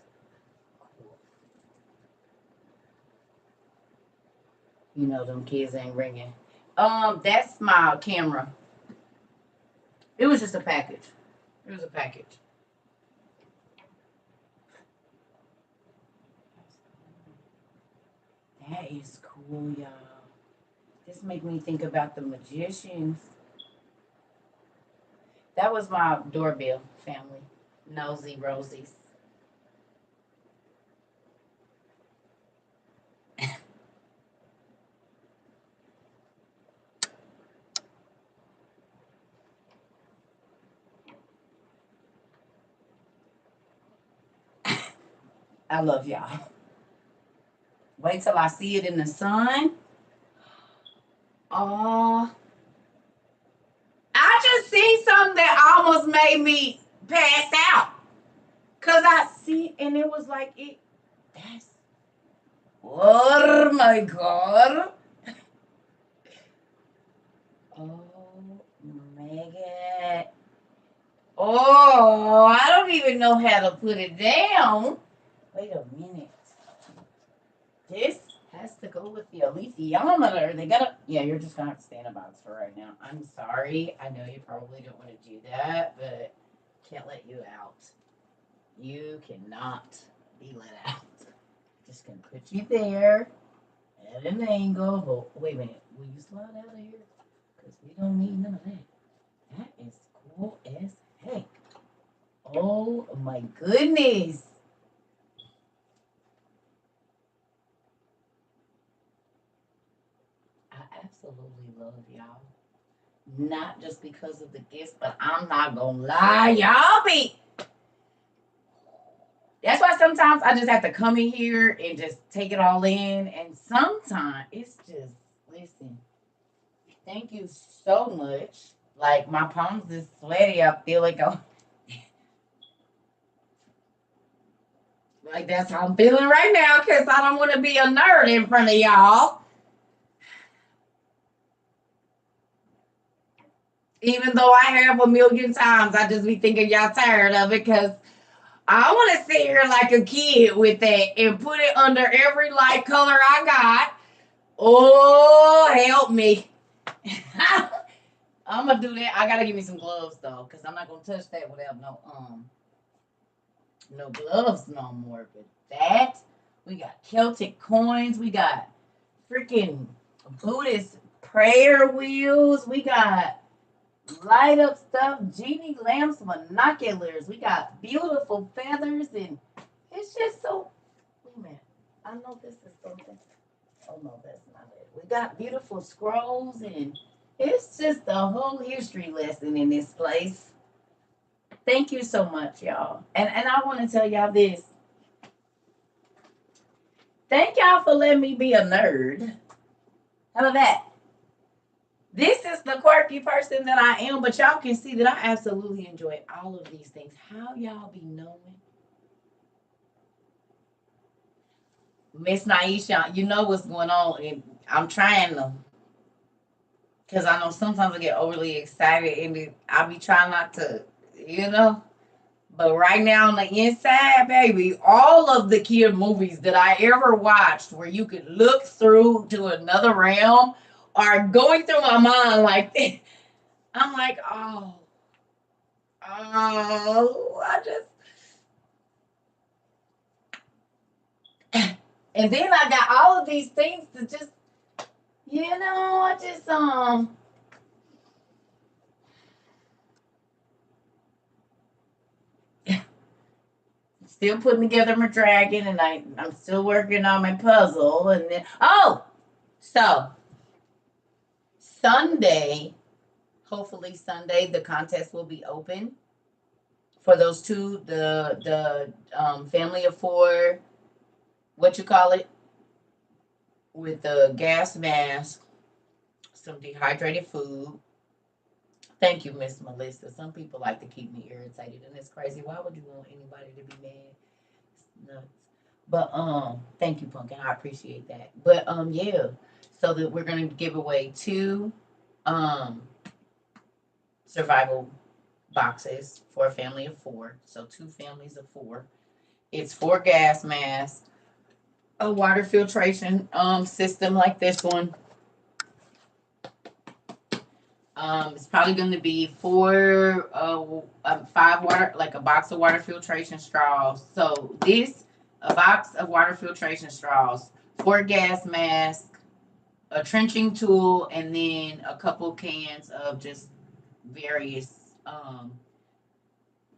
Them kids ain't ringing. That's my camera. It was just a package. It was a package. That is cool, y'all. This make me think about the magicians. That was my doorbell family. Nosy Rosies. I love y'all. Wait till I see it in the sun. Oh, I just seen something that almost made me pass out. Cause I see, and it was like it. That's. Oh my god. Oh my god. Oh, I don't even know how to put it down. Wait a minute. This has to go with the alethiometer. They gotta. Yeah, you're just gonna have to stay in a box for right now. I'm sorry. I know you probably don't want to do that, but can't let you out. You cannot be let out. Just gonna put you there at an angle. But wait a minute. Will you slide out of here? Because we don't need none of that. That is cool as heck. Oh my goodness. absolutely love y'all. Not just because of the gifts, but I'm not gonna lie, y'all be. That's why sometimes I just have to come in here and just take it all in. And sometimes it's just, listen, thank you so much. Like my palms is sweaty. I feel like that's how I'm feeling right now because I don't want to be a nerd in front of y'all. Even though I have a million times, I just be thinking y'all tired of it because I want to sit here like a kid with that and put it under every light color I got. Oh, help me. I'm gonna do that. I gotta give me some gloves though, because I'm not gonna touch that without no gloves no more. But that we got Celtic coins, we got freaking Buddhist prayer wheels, we got light up stuff, genie lamps, binoculars. We got beautiful feathers, and it's just so. Wait a minute. I know this is something. Oh no, that's not it. We got beautiful scrolls, and it's just a whole history lesson in this place. Thank you so much, y'all. And I want to tell y'all this. Thank y'all for letting me be a nerd. How about that? This is the quirky person that I am, but y'all can see that I absolutely enjoy all of these things. How y'all be knowing? Miss Naisha, you know what's going on. And I'm trying to, because I know sometimes I get overly excited and I be trying not to, you know. But right now on the inside, baby, all of the kid movies that I ever watched where you could look through to another realm are going through my mind like this. I'm like, I just. And then I got all of these things to just, I just still putting together my dragon, and I'm still working on my puzzle, and then so Sunday, hopefully Sunday, the contest will be open for those two, the family of four, what you call it, with the gas mask, some dehydrated food. Thank you, Miss Melissa. Some people like to keep me irritated, and it's crazy. Why would you want anybody to be mad? It's nuts. But thank you, Pumpkin. I appreciate that. But yeah. So that we're gonna give away two um survival boxes for a family of four. So two families of four. It's four gas masks, a water filtration system like this one. It's probably going to be five water, like a box of water filtration straws. So this, a box of water filtration straws, four gas masks, a trenching tool, and then a couple cans of just various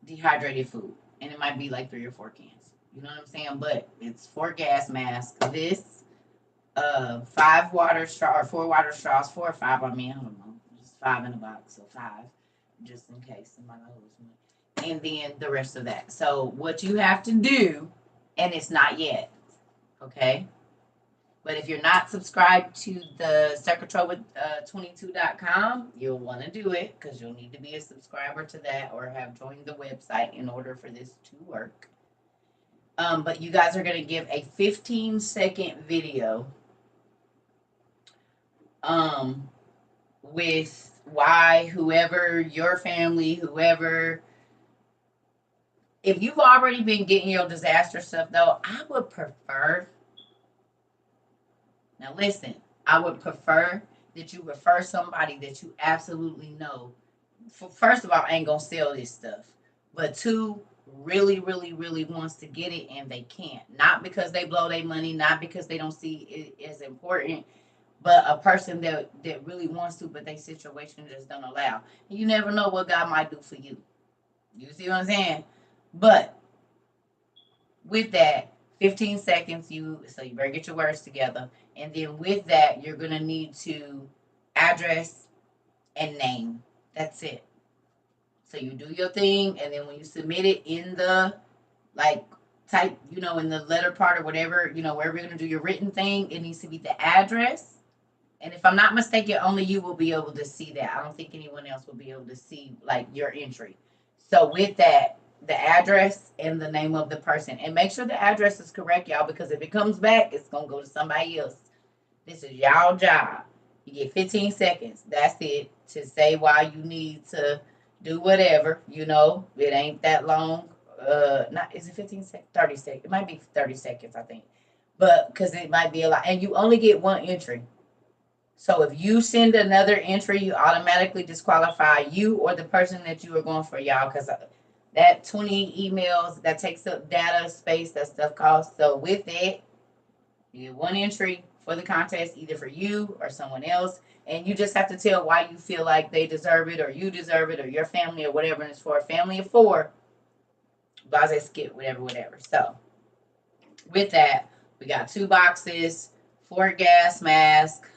dehydrated food. And it might be like three or four cans. You know what I'm saying? But it's four gas masks. This, five water straw or four water straws, four or five. I mean, I don't know, just five in a box, so five, just in case somebody owes me. And then the rest of that. So what you have to do, and it's not yet, okay? But if you're not subscribed to the Secretova22.com, you'll want to do it because you'll need to be a subscriber to that or have joined the website in order for this to work. But you guys are going to give a 15-second video with why whoever, your family, whoever. If you've already been getting your disaster stuff, though, I would prefer. Now, listen, I would prefer that you refer somebody that you absolutely know. First of all, ain't gonna sell this stuff, but two, really, really, really wants to get it and they can't. Not because they blow their money, not because they don't see it as important, but a person that really wants to, but their situation just don't allow. And you never know what God might do for you. You see what I'm saying? But with that, 15 seconds. So you better get your words together. And then with that, you're gonna need to address and name. That's it. So you do your thing, and then when you submit it in the like type, in the letter part or whatever, wherever you're gonna do your written thing, it needs to be the address. And if I'm not mistaken, only you will be able to see that. I don't think anyone else will be able to see like your entry. So with that, the address and the name of the person, and make sure the address is correct, y'all, because if it comes back, it's gonna go to somebody else. This is y'all job. You get 15 seconds. That's it to say why you need to do whatever. It ain't that long. Not is it 15 seconds? 30 seconds. It might be 30 seconds, I think. But because it might be a lot, and you only get one entry. So if you send another entry, you automatically disqualify you or the person that you are going for, y'all, because that 20 emails, that takes up data, space, that stuff costs. So with it, you get one entry for the contest, either for you or someone else, and you just have to tell why you feel like they deserve it, or you deserve it, or your family, or whatever. And it's for a family of 4. Blase skip, whatever. So with that, we got 2 boxes, 4 gas masks.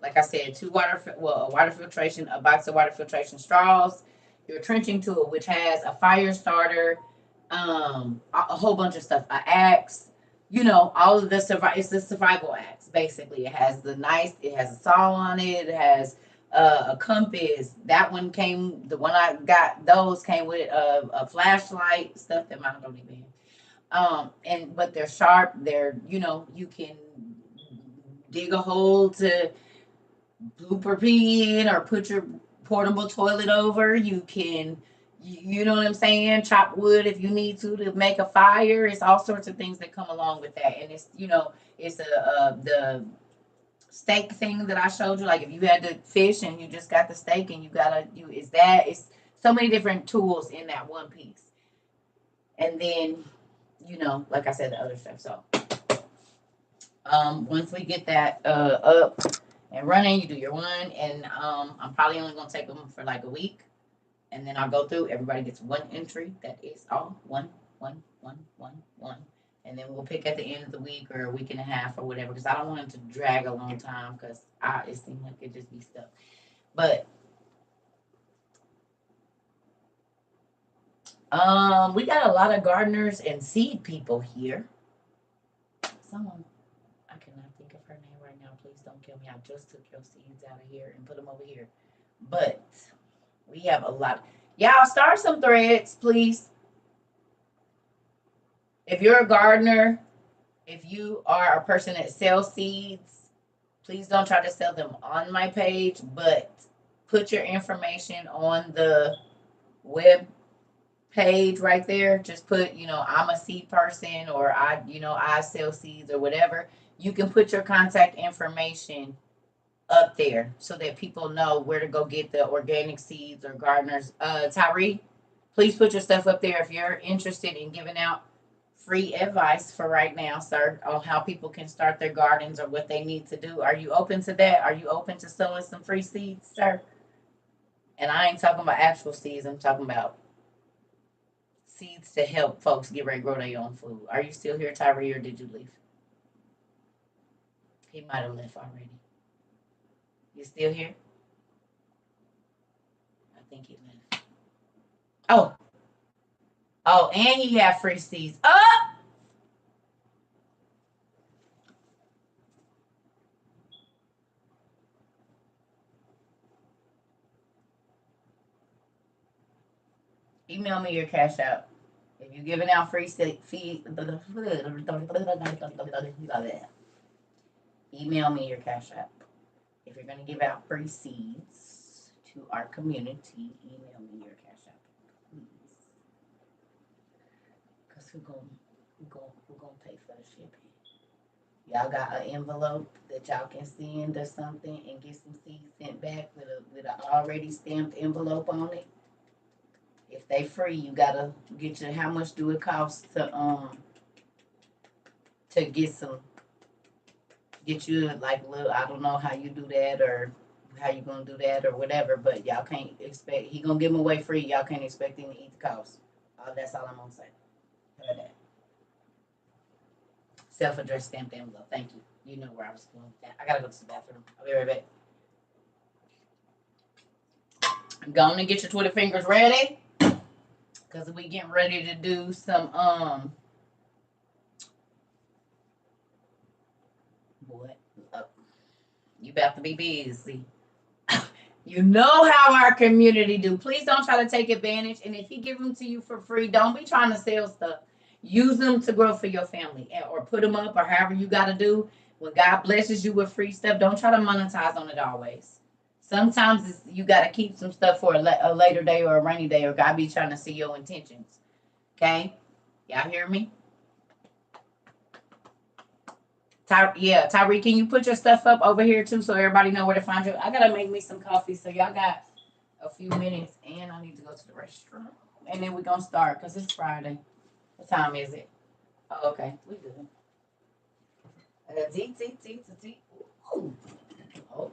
Like I said, a water filtration, a box of water filtration straws, your trenching tool, which has a fire starter, a whole bunch of stuff, an axe, all of this. It's the survival axe, basically. It has it has a saw on it, it has a compass. That one the one I got, those came with a flashlight, stuff that mine don't even have. But they're sharp. They're, you can dig a hole to blooper pee in or put your portable toilet over. You can, you know what I'm saying? Chop wood if you need to make a fire. It's all sorts of things that come along with that. And it's, it's the steak thing that I showed you. Like if you had the fish and you just got the steak and it's so many different tools in that one piece. And then, like I said, the other stuff. So, once we get that up and running, you do your one, and I'm probably only gonna take them for like a week, and then I'll go through. Everybody gets one entry. That is all. One, and then we'll pick at the end of the week or a week and a half or whatever, because I don't want it to drag a long time, because it seems like it just be stuff. But we got a lot of gardeners and seed people here. Someone, I cannot think of her name right now. Please don't kill me. I just took your seeds out of here and put them over here. But we have a lot. Y'all start some threads, please. If you're a gardener, if you are a person that sells seeds, please don't try to sell them on my page, but put your information on the web page right there. Just put, I'm a seed person, or I sell seeds or whatever. You can put your contact information up there so that people know where to go get the organic seeds or gardeners. Tyree, please put your stuff up there if you're interested in giving out free advice for right now, sir, on how people can start their gardens or what they need to do. Are you open to that? Are you open to selling some free seeds, sir? And I ain't talking about actual seeds. I'm talking about seeds to help folks get ready to grow their own food. Are you still here, Tyree, or did you leave? He might have left already. You still here? I think he left. Oh. Oh, and he had free seeds. Oh! Email me your cash out. If you're giving out free feed, email me your cash app. If you're going to give out free seeds to our community, email me your cash app, please. Because we're gonna pay for the shipping. Y'all got an envelope that y'all can send or something and get some seeds sent back with an already stamped envelope on it. If they free, you gotta get your, how much do it cost to get you like little, I don't know how you do that or how you gonna do that or whatever, but y'all can't expect, he gonna give them away free. Y'all can't expect him to eat the cost. That's all I'm gonna say. Heard that. Self-addressed stamped envelope. Thank you. You know where I was going with that. I gotta go to the bathroom. I'll be right back. Go on and get your Twitter fingers ready. Cause we getting ready to do some what? You about to be busy. You know how our community do. Please don't try to take advantage. And if he give them to you for free, don't be trying to sell stuff. Use them to grow for your family, or put them up, or however you got to do. When God blesses you with free stuff, don't try to monetize on it always. Sometimes you got to keep some stuff for a later day or a rainy day, or God be trying to see your intentions. Okay? Y'all hear me? Tyree, can you put your stuff up over here too so everybody know where to find you? I gotta make me some coffee, so y'all got a few minutes, and I need to go to the restroom, and then we're gonna start because it's Friday. What time is it? Oh, okay, we good. Ooh. Oh.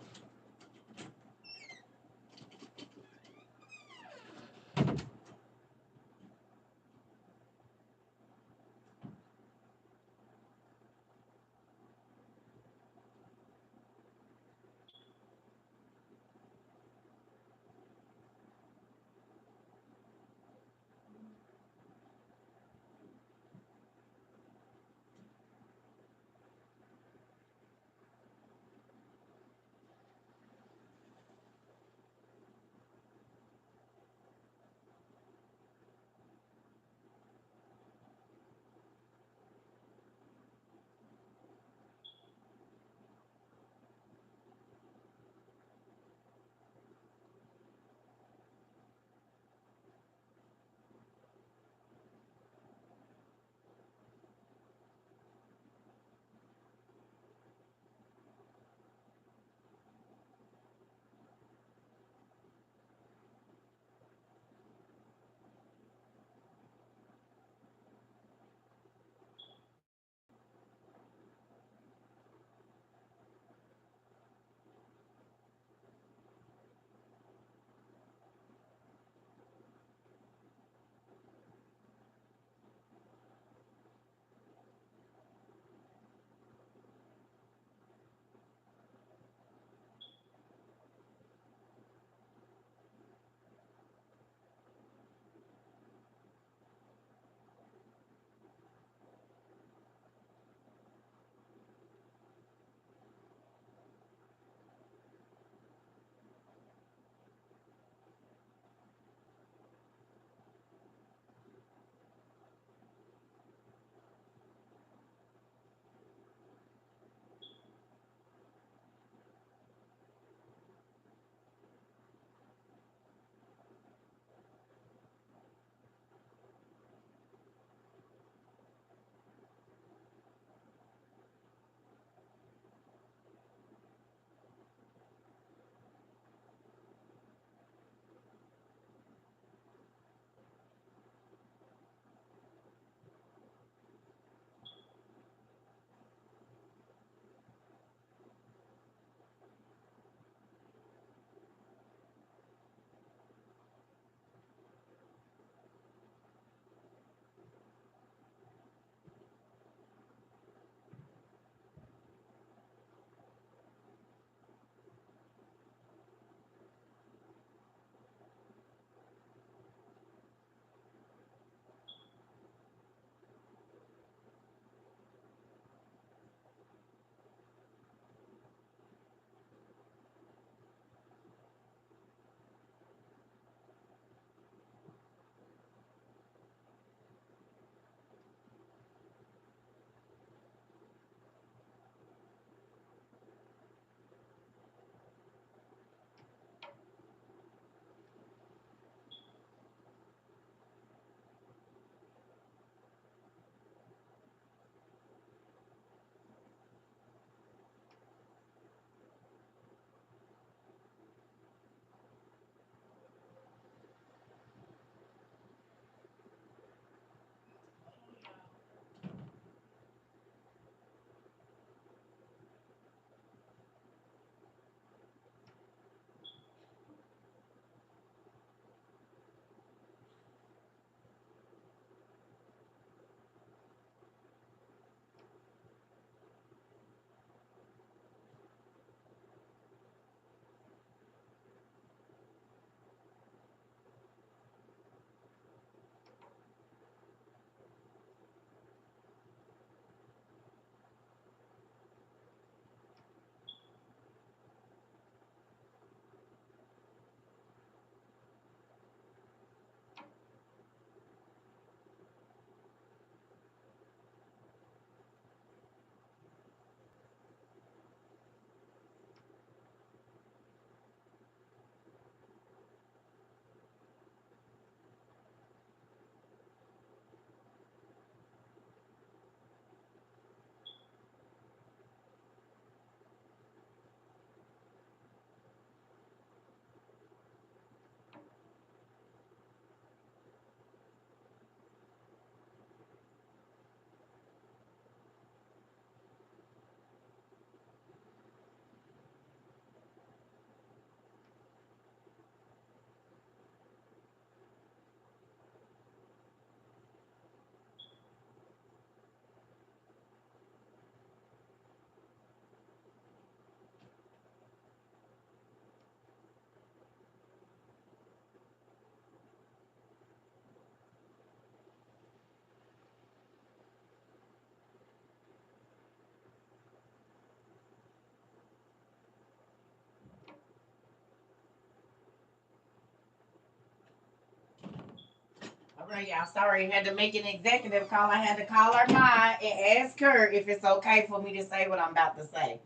Okay, y'all. Sorry, had to make an executive call. I had to call our mom and ask her if it's okay for me to say what I'm about to say.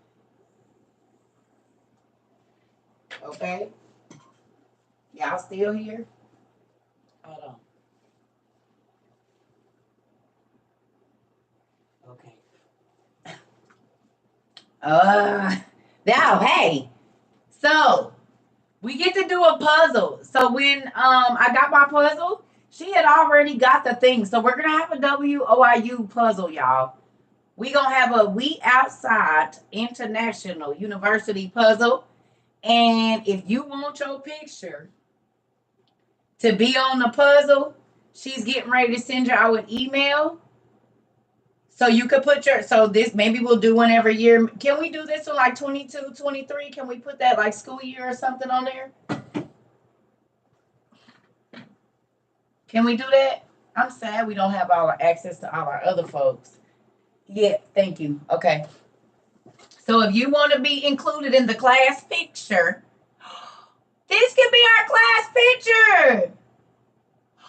Okay, y'all still here? Hold on. Okay. Now, hey. So we get to do a puzzle. So when I got my puzzle, she had already got the thing. So we're gonna have a WOIU puzzle, y'all. We gonna have a We Outside International University puzzle. And if you want your picture to be on the puzzle, she's getting ready to send you out an email. So you could put your, so this, maybe we'll do one every year. Can we do this in like 22, 23? Can we put that like school year or something on there? Can we do that? I'm sad we don't have all our access to all our other folks. Yeah, thank you. Okay. So if you want to be included in the class picture, this can be our class picture.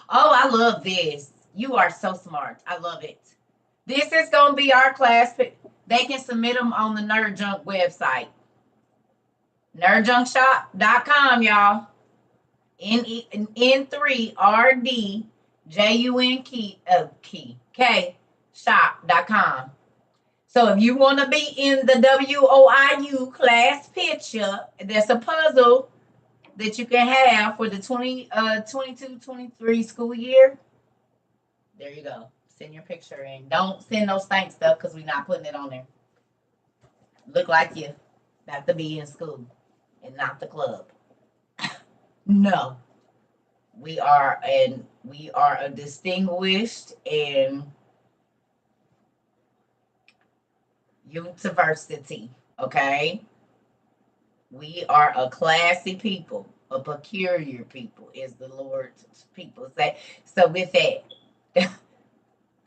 Oh, I love this. You are so smart. I love it. This is going to be our class pic. They can submit them on the Nerd Junk website. Nerdjunkshop.com, y'all. N3RDJUNK shop.com. So if you want to be in the WOIU class picture, that's a puzzle that you can have for the 22-23 school year. There you go. Send your picture in. Don't send no stank stuff because we're not putting it on there. Look like you have to be in school and not the club. No. We are a distinguished and university. Okay. We are a classy people, a peculiar people, is the Lord's people say. So with that,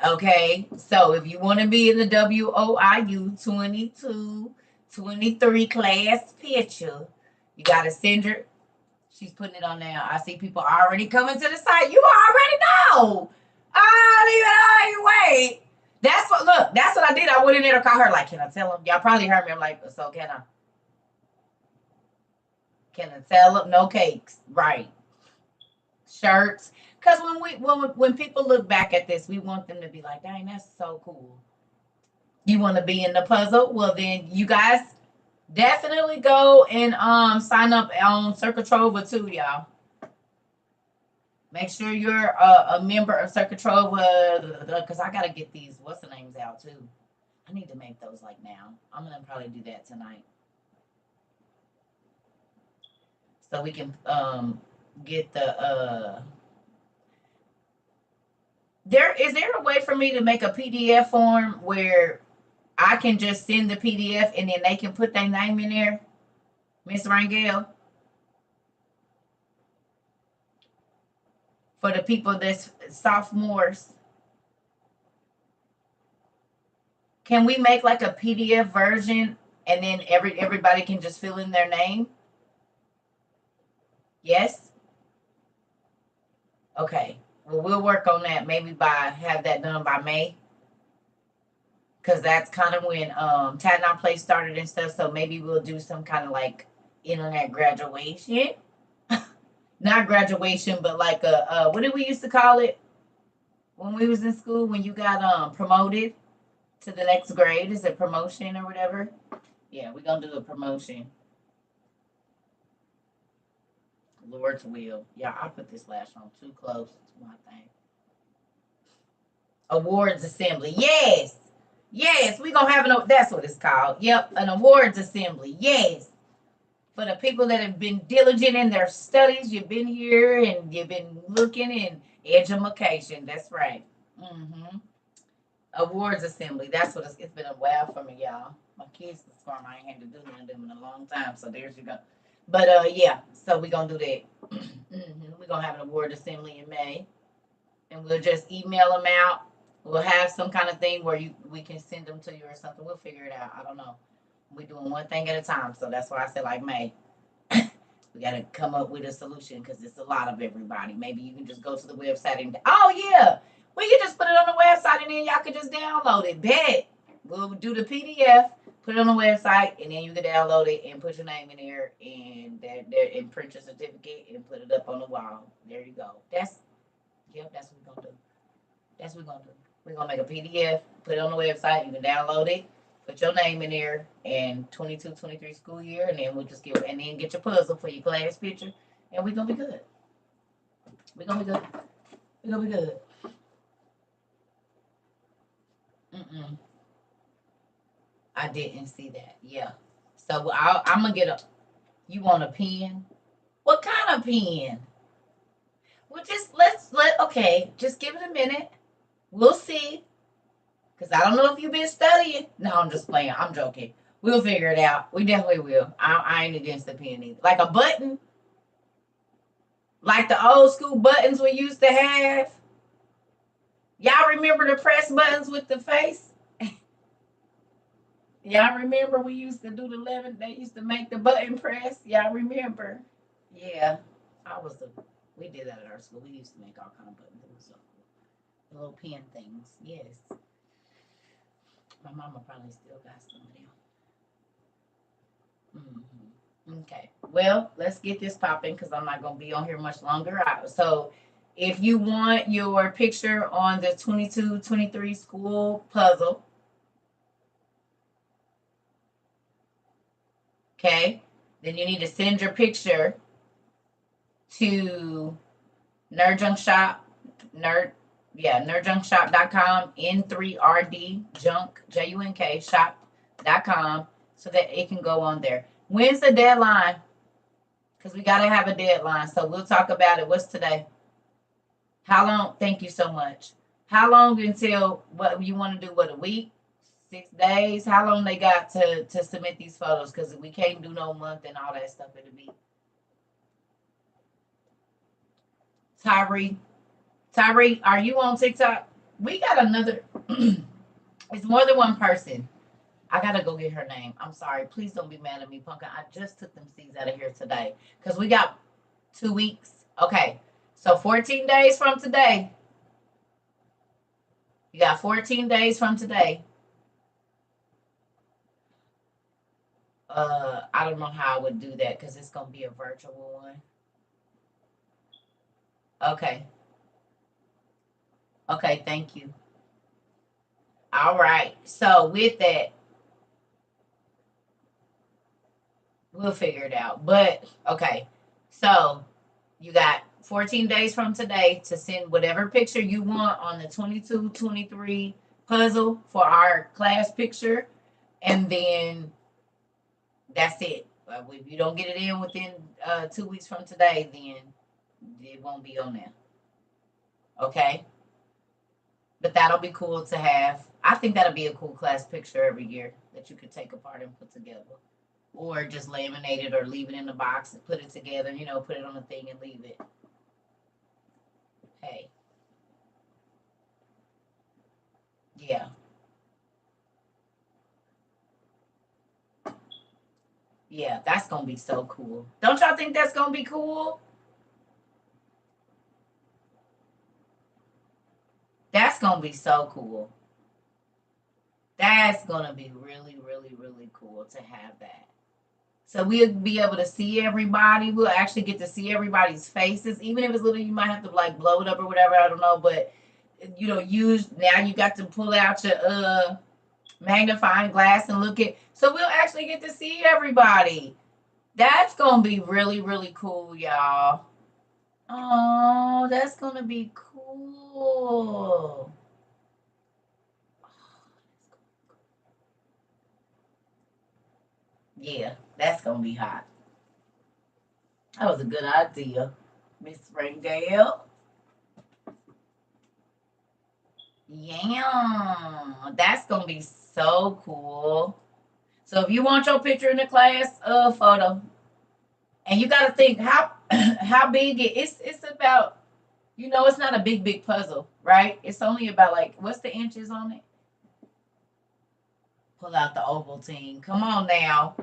okay. So if you want to be in the WOIU 22-23 class picture, you got to send her. She's putting it on now. I see people already coming to the site. You already know. I don't even know you wait. That's what, look, that's what I did. I went in there to call her, like, can I tell them? Y'all probably heard me. I'm like, so can I? Can I tell them? No cakes. Right. Shirts. Because when people look back at this, we want them to be like, dang, that's so cool. You want to be in the puzzle? Well, then you guys definitely go and sign up on Circle Trova too, y'all. Make sure you're a member of Circle Trova, because I gotta get these what's the names out too. I need to make those like now. I'm gonna probably do that tonight, so we can get the. There a way for me to make a PDF form where I can just send the PDF and then they can put their name in there, Miss Rangel? For the people that's sophomores, can we make like a PDF version and then everybody can just fill in their name? Yes. Okay. Well, we'll work on that. Maybe have that done by May, because that's kind of when Tadnam Place started and stuff. So maybe we'll do some kind of like internet graduation. Not graduation, but like a what did we used to call it when we was in school, when you got promoted to the next grade? Is it promotion or whatever? Yeah, we're gonna do a promotion. Lord's will. Yeah, I put this last one too close to my thing. Awards assembly. Yes. Yes, we're gonna have that's what it's called. Yep, an awards assembly. Yes. For the people that have been diligent in their studies, you've been here and you've been looking in education. That's right. Mm-hmm. Awards assembly. That's what it's been a while for me, y'all. My kids is farm. I ain't had to do none of them in a long time. So there's you go. But yeah, so we're gonna do that. Mm-hmm. We're gonna have an award assembly in May. And we'll just email them out. We'll have some kind of thing where we can send them to you or something. We'll figure it out. I don't know. We're doing one thing at a time. So that's why I said like May. We're We got to come up with a solution because it's a lot of everybody. Maybe you can just go to the website and, oh, yeah, we can just put it on the website and then y'all can just download it. Bet. We'll do the PDF, put it on the website, and then you can download it and put your name in there and print your certificate and put it up on the wall. There you go. That's what we're going to do. That's what we're going to do. We're going to make a PDF, put it on the website. You can download it, put your name in there, and 22-23 school year, and then we'll just get your puzzle for your class picture, and we're going to be good. We're going to be good. We're going to be good. I didn't see that. Yeah. So I'm going to get a, you want a pen? What kind of pen? Well, okay, just give it a minute. We'll see. Because I don't know if you've been studying. No, I'm just playing. I'm joking. We'll figure it out. We definitely will. I ain't against the pen either. Like a button. Like the old school buttons we used to have. Y'all remember the press buttons with the face? Y'all remember we used to do the 11? They used to make the button press. Y'all remember? Yeah. We did that at our school. We used to make all kind of buttons. It was so cool. The little pen things. Yes. My mama probably still got some of them. Okay. Well, let's get this popping because I'm not going to be on here much longer. So if you want your picture on the 22-23 school puzzle, okay, then you need to send your picture to nerdjunkshop.com, N3RD junk, JUNK shop.com, so that it can go on there. When's the deadline? Because we got to have a deadline. So we'll talk about it. What's today? How long? Thank you so much. How long until what you want to do? What, a week? 6 days? How long they got to submit these photos? Because we can't do no month and all that stuff. It'll be Tyree, are you on TikTok? We got another. It's more than one person. I gotta go get her name. I'm sorry. Please don't be mad at me, Punkin. I just took them seeds out of here today because we got 2 weeks. Okay, so 14 days from today. You got 14 days from today. I don't know how I would do that because it's gonna be a virtual one. Okay. Okay, thank you. All right. So with that, we'll figure it out. But okay. So you got 14 days from today to send whatever picture you want on the 22-23 puzzle for our class picture. And then that's it. If you don't get it in within 2 weeks from today, then it won't be on there. Okay? But that'll be cool to have. I think that'll be a cool class picture every year that you could take apart and put together. Or just laminate it or leave it in the box and put it together, put it on a thing and leave it. Hey. Yeah. Yeah, that's going to be so cool. Don't y'all think that's going to be cool? That's going to be so cool. That's going to be really, really, really cool to have that. So we'll be able to see everybody. We'll actually get to see everybody's faces. Even if it's little, you might have to like blow it up or whatever. I don't know. But, now you got to pull out your magnifying glass and look at. So we'll actually get to see everybody. That's going to be really, really cool, y'all. Oh, that's going to be cool. Yeah, that's going to be hot. That was a good idea, Miss Rangel. Yeah, that's going to be so cool. So if you want your picture in the class photo, and you got to think how big it's about, it's not a big puzzle, right? It's only about like, what's the inches on it? Pull out the Ovaltine. Come on now.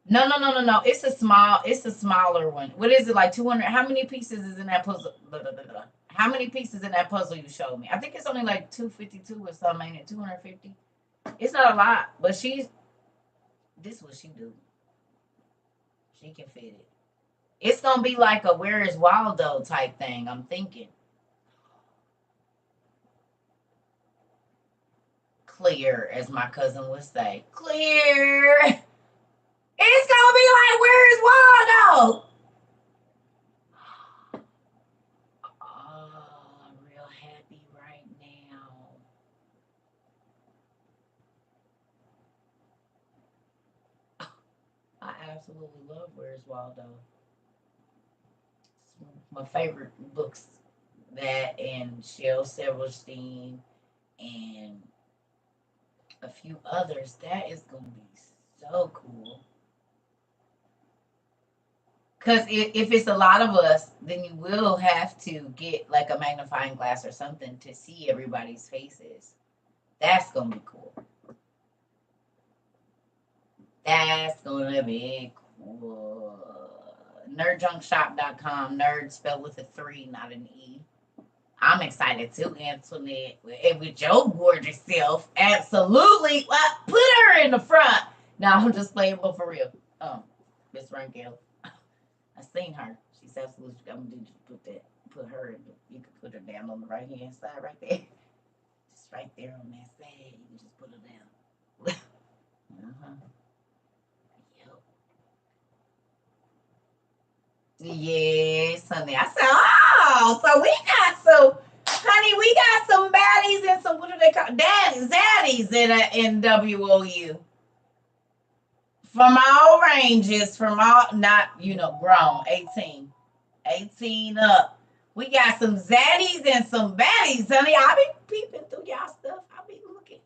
No. It's a smaller one. What is it, like 200? How many pieces is in that puzzle? Blah, blah, blah, blah. How many pieces in that puzzle you showed me? I think it's only like 252 or something, ain't it? 250. It's not a lot, but this is what she do. She can fit it. It's gonna be like a Where is Waldo type thing, I'm thinking. Clear, as my cousin would say. Clear. It's gonna be like Where is Waldo? Oh, I'm real happy right now. I absolutely love Where's Waldo. It's my favorite books. That and Shel Silverstein and a few others. That is gonna be so cool. Because if it's a lot of us, then you will have to get like a magnifying glass or something to see everybody's faces. That's gonna be cool. That's gonna be cool. Nerdjunkshop.com. Nerd spelled with a 3, not an E. I'm excited too, Antoinette. And with your gorgeous self. Absolutely. Well, put her in the front. No, I'm just playing, but for real. Miss Rangel. I seen her. She's absolutely. I'm gonna put her in. You can put her down on the right hand side right there. Just right there on that side. You can just put her down. uh-huh. Yes, honey. I said, oh, so we got some, honey, we got some baddies and some, what do they call, zaddies in WOU. From all ranges, from all, not, grown, 18. 18 up. We got some zaddies and some baddies, honey. I be peeping through y'all stuff. I be looking.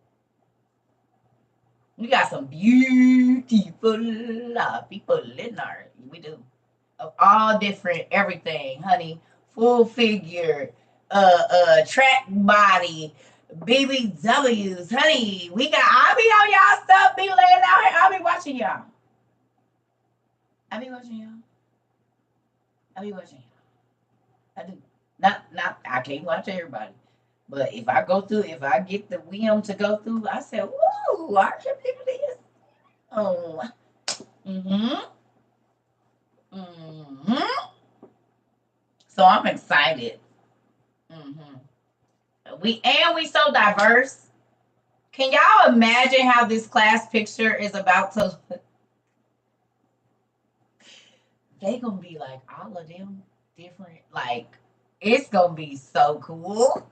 We got some beautiful people in there. We do. Of all different everything, honey. Full figure, track body, BBWs, honey. I be on y'all stuff, be laying out here. I be watching y'all. I be watching y'all. I be watching y'all. I do. Not I can't watch everybody. But if I get the whim to go through, I say, woo, I can do this. Oh. Mm-hmm. Mm-hmm. So I'm excited. Mm-hmm. We so diverse. Can y'all imagine how this class picture is about to look? They gonna be like all of them different. Like it's gonna be so cool.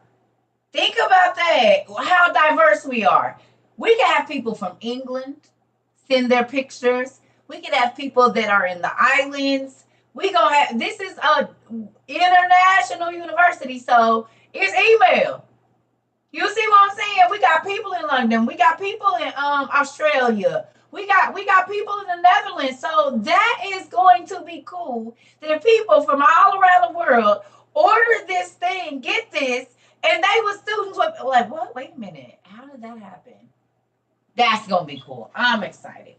Think about that. How diverse we are. We can have people from England send their pictures. We can have people that are in the islands. We gonna have this is a international university, so it's email. You see what I'm saying? We got people in London. We got people in Australia. We got people in the Netherlands. So that is going to be cool. That people from all around the world order this thing, get this, and they were students like, what? Wait a minute. How did that happen? That's gonna be cool. I'm excited.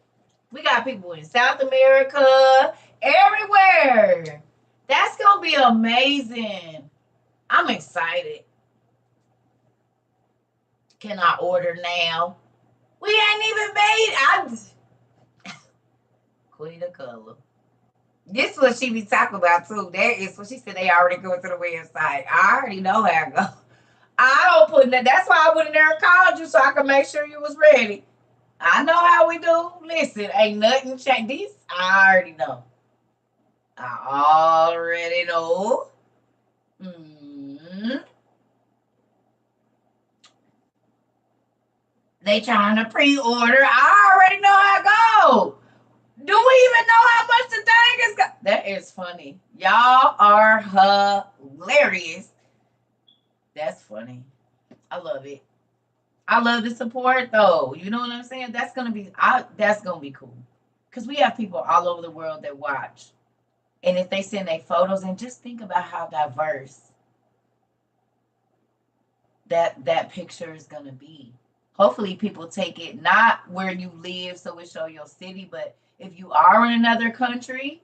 We got people in South America, everywhere. That's gonna be amazing. I'm excited. Can I order now? We ain't even made. Queen of Color. This is what she be talking about too. That is what she said. They already go to the website. I already know how to go. I don't put that. That's why I went in there and called you so I could make sure you was ready. I know how we do. Listen, ain't nothing changed. This I already know. I already know. Mm-hmm. They trying to pre-order. I already know how to go. Do we even know how much the thing is? That is funny. Y'all are hilarious. That's funny. I love it. I love the support though. You know what I'm saying? That's gonna be cool. Cause we have people all over the world that watch. And if they send their photos and just think about how diverse that picture is gonna be. Hopefully people take it not where you live so it show your city, but if you are in another country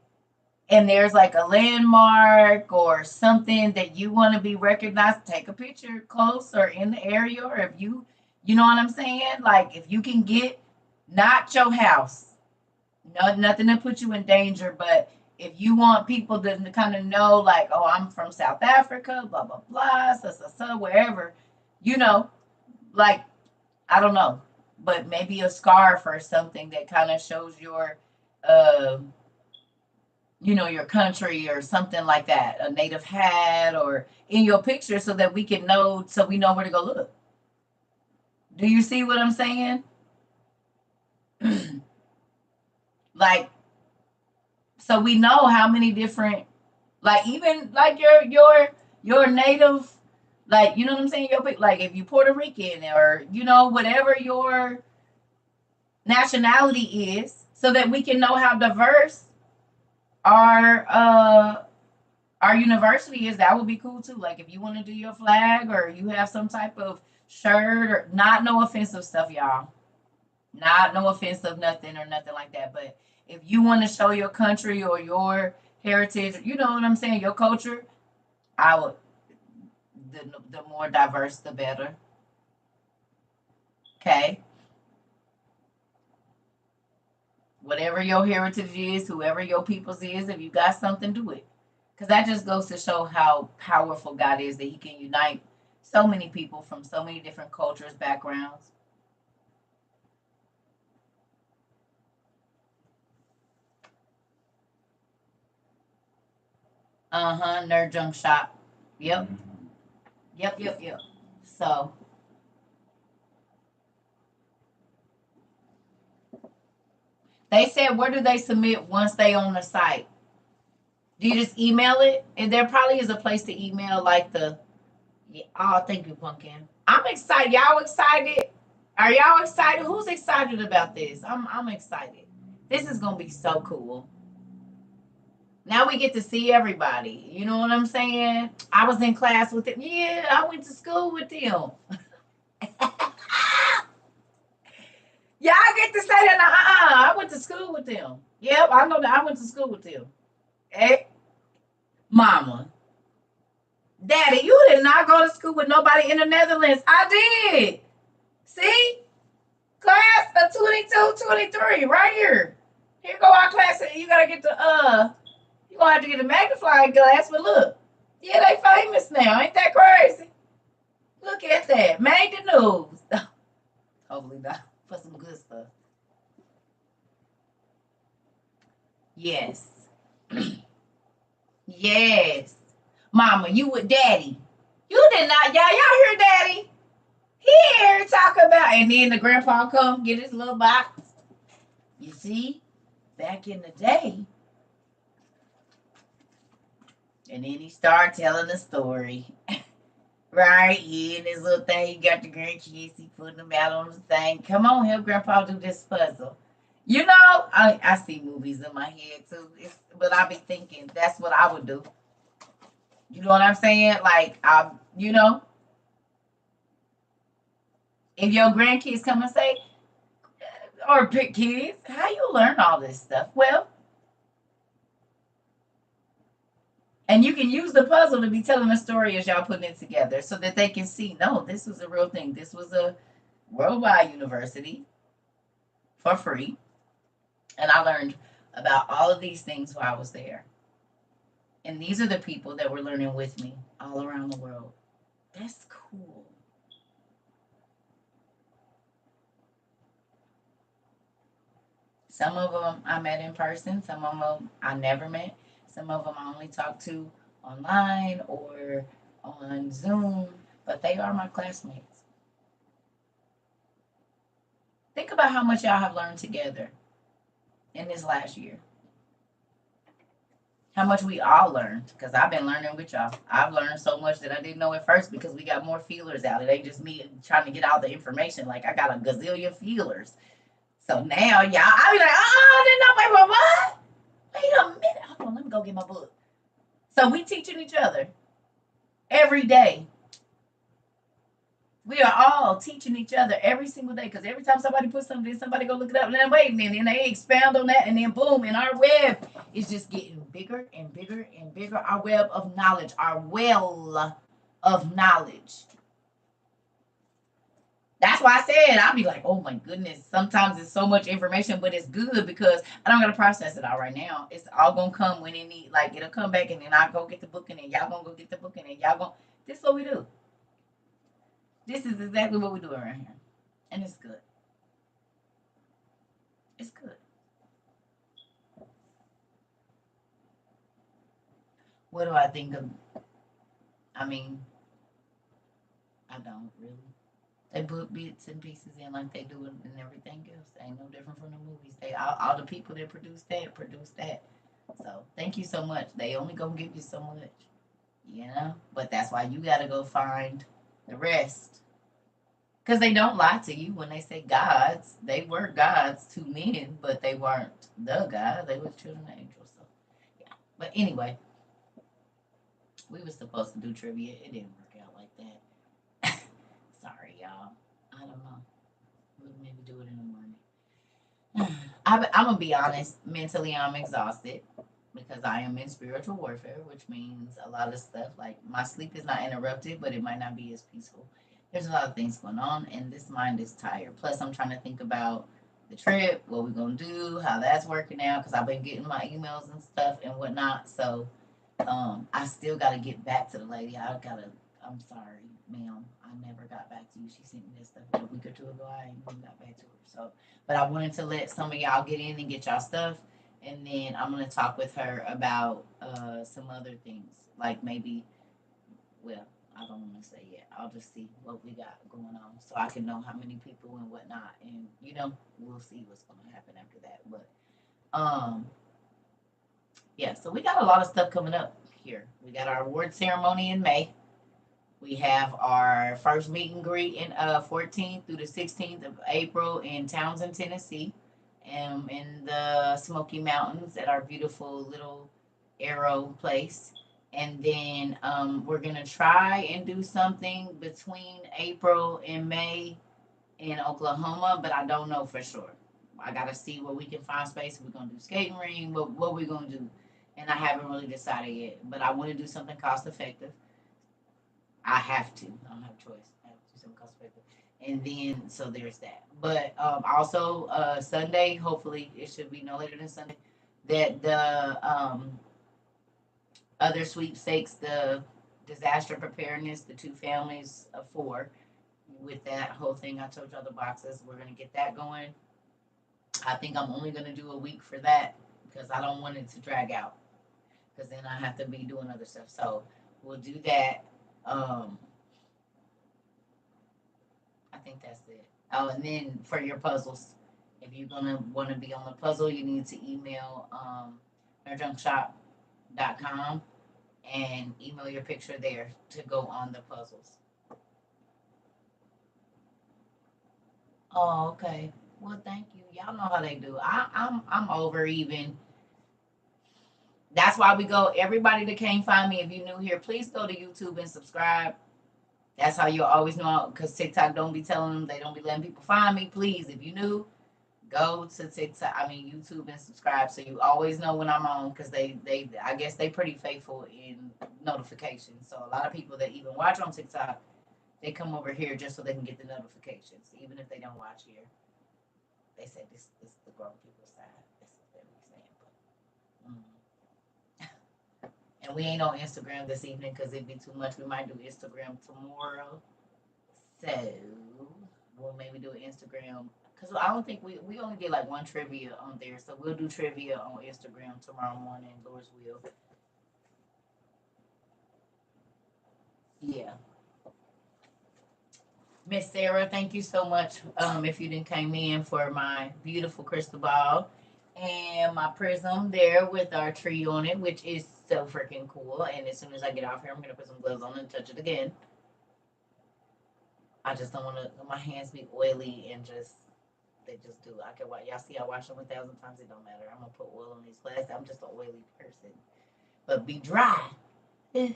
and there's like a landmark or something that you want to be recognized, take a picture close or in the area. Or if you know what I'm saying? Like if you can get not your house, no, nothing to put you in danger, but if you want people to kind of know, like, oh, I'm from South Africa, blah, blah, blah, wherever, you know, like, I don't know, but maybe a scarf or something that kind of shows your, uh, your country or something like that, a native hat or in your picture so that we can know, so we know where to go look. Do you see what I'm saying? Like, so we know how many different, like even like your native, like, you know what I'm saying, like if you Puerto Rican or whatever your nationality is, so that we can know how diverse our university is. That would be cool too. Like if you want to do your flag or you have some type of shirt, or not, no offensive stuff, y'all, not no offensive nothing or nothing like that, but if you want to show your country or your heritage, you know what I'm saying, your culture, I would, the more diverse the better. Okay, whatever your heritage is, whoever your people's is, if you got something, do it. Because that just goes to show how powerful God is, that He can unite so many people from so many different cultures, backgrounds. Nerd junk shop. Yep, yep. So they said, where do they submit once they on the site? Do you just email it? And there probably is a place to email, like the. Yeah, oh, thank you, Pumpkin. I'm excited. Y'all excited? Are y'all excited? Who's excited about this? I'm excited. This is gonna be so cool. Now we get to see everybody. You know what I'm saying? I was in class with them. Yeah, I went to school with them. Y'all get to say that. I went to school with them. Yep, I know that I went to school with them. Hey, mama. Daddy, you did not go to school with nobody in the Netherlands. I did. See? Class of 22, 23, right here. Here go our class. You gotta get you gonna have to get a magnifying glass, but look. Yeah, they famous now. Ain't that crazy? Look at that. Made the news. Hopefully not. For some good stuff. Yes. Yes. Mama, you with daddy. You did not, y'all hear daddy? He here talk about, and then the grandpa come get his little box. You see, back in the day, and then he start telling the story. Right, he and his little thing, he got the grandkids, he putting them out on the thing. Come on, help grandpa do this puzzle. I see movies in my head too, but I be thinking that's what I would do. You know what I'm saying? Like, if your grandkids come and say, or pick kids, how you learn all this stuff? Well, and you can use the puzzle to be telling a story as y'all putting it together so that they can see, no, this was a real thing. This was a worldwide university for free. And I learned about all of these things while I was there. And these are the people that were learning with me all around the world. That's cool. Some of them I met in person, some of them I never met, some of them I only talked to online or on Zoom, but they are my classmates. Think about how much y'all have learned together in this last year. How much we all learned, because I've been learning with y'all. I've learned so much that I didn't know at first because we got more feelers out. It ain't just me trying to get all the information. Like I got a gazillion feelers. So now y'all, I be like, I didn't know. Wait, what? Wait a minute. Hold on, let me go get my book. So we teaching each other every day. We are all teaching each other every single day because every time somebody puts something, somebody go look it up and then wait a minute and they expound on that and then boom, and our web is just getting bigger and bigger and bigger. Our web of knowledge, our well of knowledge. That's why I said I'll be like, oh my goodness. Sometimes it's so much information, but it's good because I don't gotta process it all right now. It's all gonna come when it need. Like it'll come back, and then I go get the book, and then y'all gonna go get the book, and then y'all gonna. This is what we do. This is exactly what we do around here, and it's good. It's good. What do I think of? I mean, I don't really. They put bits and pieces in like they do in everything else. Ain't no different from the movies. They all the people that produce that. So thank you so much. They only gonna give you so much, you know. But that's why you gotta go find the rest. Because they don't lie to you when they say gods. They were gods to men, but they weren't the God. They were children of angels. So yeah. But anyway, we were supposed to do trivia. It didn't work out like that. Sorry, y'all. I don't know. We'll maybe do it in the morning. I'm gonna be honest. Mentally, I'm exhausted because I am in spiritual warfare, which means a lot of stuff. Like my sleep is not interrupted, but it might not be as peaceful. There's a lot of things going on, and this mind is tired. Plus, I'm trying to think about the trip, what we're gonna do, how that's working out, because I've been getting my emails and stuff and whatnot. So I still got to get back to the lady. I gotta. I'm sorry, ma'am. I never got back to you. She sent me this stuff a week or two ago. I ain't even got back to her. So, but I wanted to let some of y'all get in and get y'all stuff, and then I'm gonna talk with her about some other things, like maybe. Well, I don't want to say yet. I'll just see what we got going on, so I can know how many people and whatnot, and we'll see what's gonna happen after that. But um, yeah, so we got a lot of stuff coming up here. We got our award ceremony in May. We have our first meet and greet in 14th through the 16th of April in Townsend, Tennessee, in the Smoky Mountains at our beautiful little Arrow place. And then we're gonna try and do something between April and May in Oklahoma, but I don't know for sure. I gotta see where we can find space. We're gonna do skating ring, what we're gonna do, and I haven't really decided yet. But I want to do something cost effective. I have to. I don't have a choice. I have to do something cost effective. And then so there's that. But also Sunday, hopefully it should be no later than Sunday, that the other sweepstakes, the disaster preparedness, the two families of four, with that whole thing I told y'all the boxes, we're gonna get that going. I think I'm only gonna do a week for that because I don't want it to drag out. Because then I have to be doing other stuff. So we'll do that. Um, I think that's it. Oh, and then for your puzzles, if you're gonna want to be on the puzzle, you need to email nerdjunkshop.com and email your picture there to go on the puzzles. Oh, okay. Well, thank you. Y'all know how they do. I'm over even. That's why we go. Everybody that can't find me, if you're new here, please go to YouTube and subscribe. That's how you'll always know because TikTok don't be telling them, they don't be letting people find me. Please, if you new, go to TikTok, YouTube and subscribe so you always know when I'm on because they I guess they pretty faithful in notifications. So a lot of people that even watch on TikTok, they come over here just so they can get the notifications, even if they don't watch here. They say this is the grown people side. That's what they're saying. But, and we ain't on Instagram this evening because it'd be too much. We might do Instagram tomorrow. So we'll maybe do an Instagram because I don't think we only did like one trivia on there. So we'll do trivia on Instagram tomorrow morning. Lord's will. Yeah. Miss Sarah, thank you so much. If you didn't came in for my beautiful crystal ball and my prism there with our tree on it, which is so freaking cool. And as soon as I get off here, I'm gonna put some gloves on and touch it again. I just don't want to my hands be oily and just they just do. I can y'all see I wash them 1,000 times. It don't matter. I'm gonna put oil on these glasses. I'm just an oily person, but be dry. Kind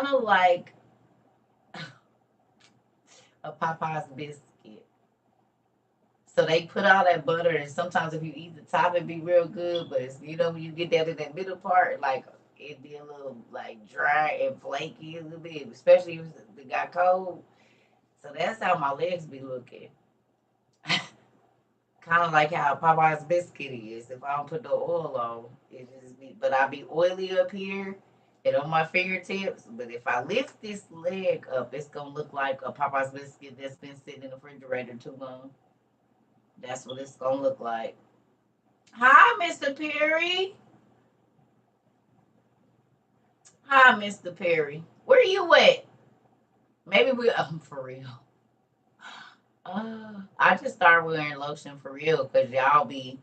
of like A Popeye's biscuit. So they put all that butter, and sometimes if you eat the top, it be real good. But it's, when you get that in that middle part, like it be a little like dry and flaky a little bit, especially if it got cold. So that's how my legs be looking. Kind of like how Popeye's biscuit is. If I don't put the oil on, it just be. But I be oily up here and on my fingertips. But if I lift this leg up, it's gonna look like a Popeye's biscuit that's been sitting in the refrigerator too long. That's what it's gonna look like. Hi, Mr. Perry. Hi, Mr. Perry. Where you at? Maybe we. For real. I just started wearing lotion for real because y'all be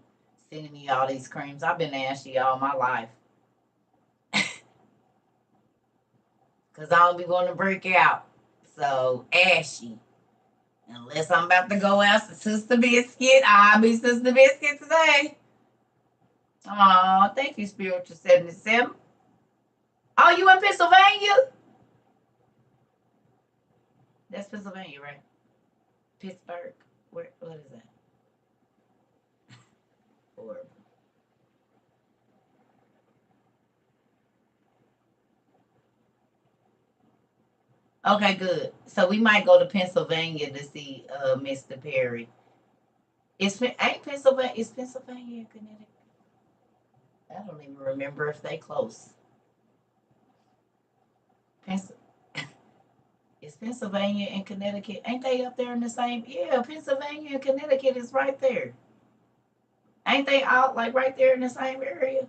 sending me all these creams. I've been ashy all my life because I don't be going to break out. So ashy. Unless I'm about to go out to Sister Biscuit, I'll be Sister Biscuit today. Oh, thank you, Spiritual 77. Oh, you in Pennsylvania? That's Pennsylvania, right? Pittsburgh. What is that? Horrible. Okay, good. So we might go to Pennsylvania to see Mr. Perry. Ain't Pennsylvania? Is Pennsylvania and Connecticut? I don't even remember if they close. Pens- is Pennsylvania and Connecticut? Ain't they up there in the same? Yeah, Pennsylvania and Connecticut is right there. Ain't they out like right there in the same area?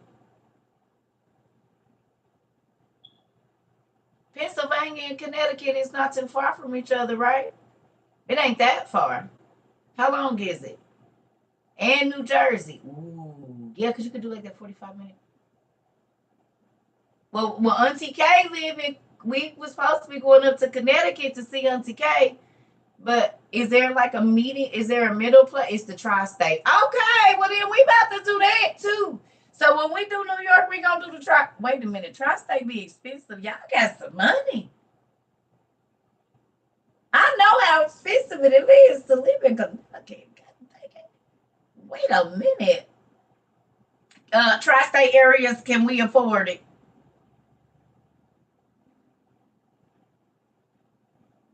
Pennsylvania and Connecticut is not too far from each other, right? It ain't that far. How long is it? And New Jersey. Ooh, yeah, because you could do like that 45 minutes. Well, Auntie K live in. We was supposed to be going up to Connecticut to see Auntie K, but is there like a meeting? Is there a middle place? It's the tri-state. Okay, well then we about to do that too. So when we do New York, we gonna do the tri. Wait a minute, tri-state be expensive. Y'all got some money. I know how expensive it is to live in Kentucky. Wait a minute. Tri-state areas, can we afford it?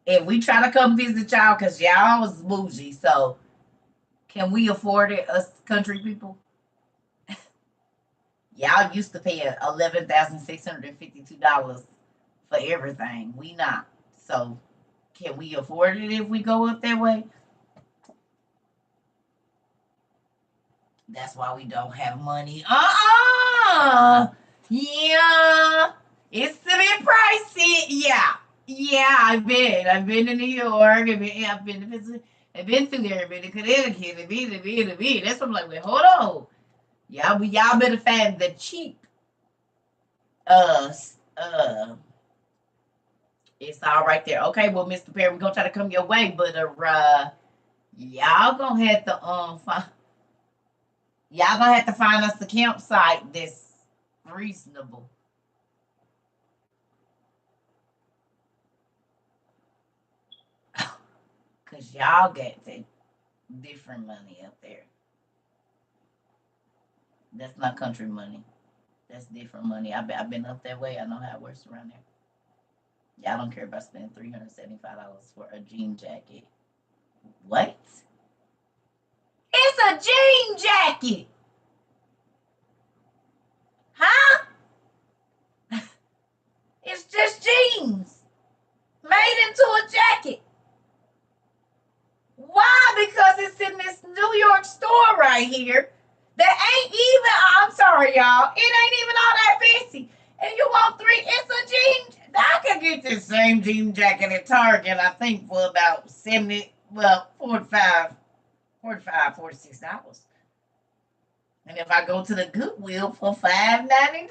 If we try to come visit y'all, cause y'all was bougie, so can we afford it, us country people? Y'all used to pay $11,652 for everything. We not. So can we afford it if we go up that way? That's why we don't have money. Yeah. It's a bit pricey. Yeah. Yeah, I've been to New York. I've been through there. I've been to Connecticut. I've been. That's what I'm like, wait, hold on. Y'all better find the cheap uh uh it's all right there. Okay, well, Mr. Perry, we're gonna try to come your way, but y'all gonna have to y'all gonna have to find us a campsite that's reasonable. Cause y'all get the different money up there. That's not country money. That's different money. I've been up that way. I know how it works around there. Y'all don't care about spending $375 for a jean jacket. What? It's a jean jacket. Huh? It's just jeans made into a jacket. Why? Because it's in this New York store right here that ain't even, I'm sorry, y'all, it ain't even all that fancy. And you want three, it's a jean. I could get this same jean jacket at Target, I think, for about 70, well, 45, $46. And if I go to the Goodwill for $5.99,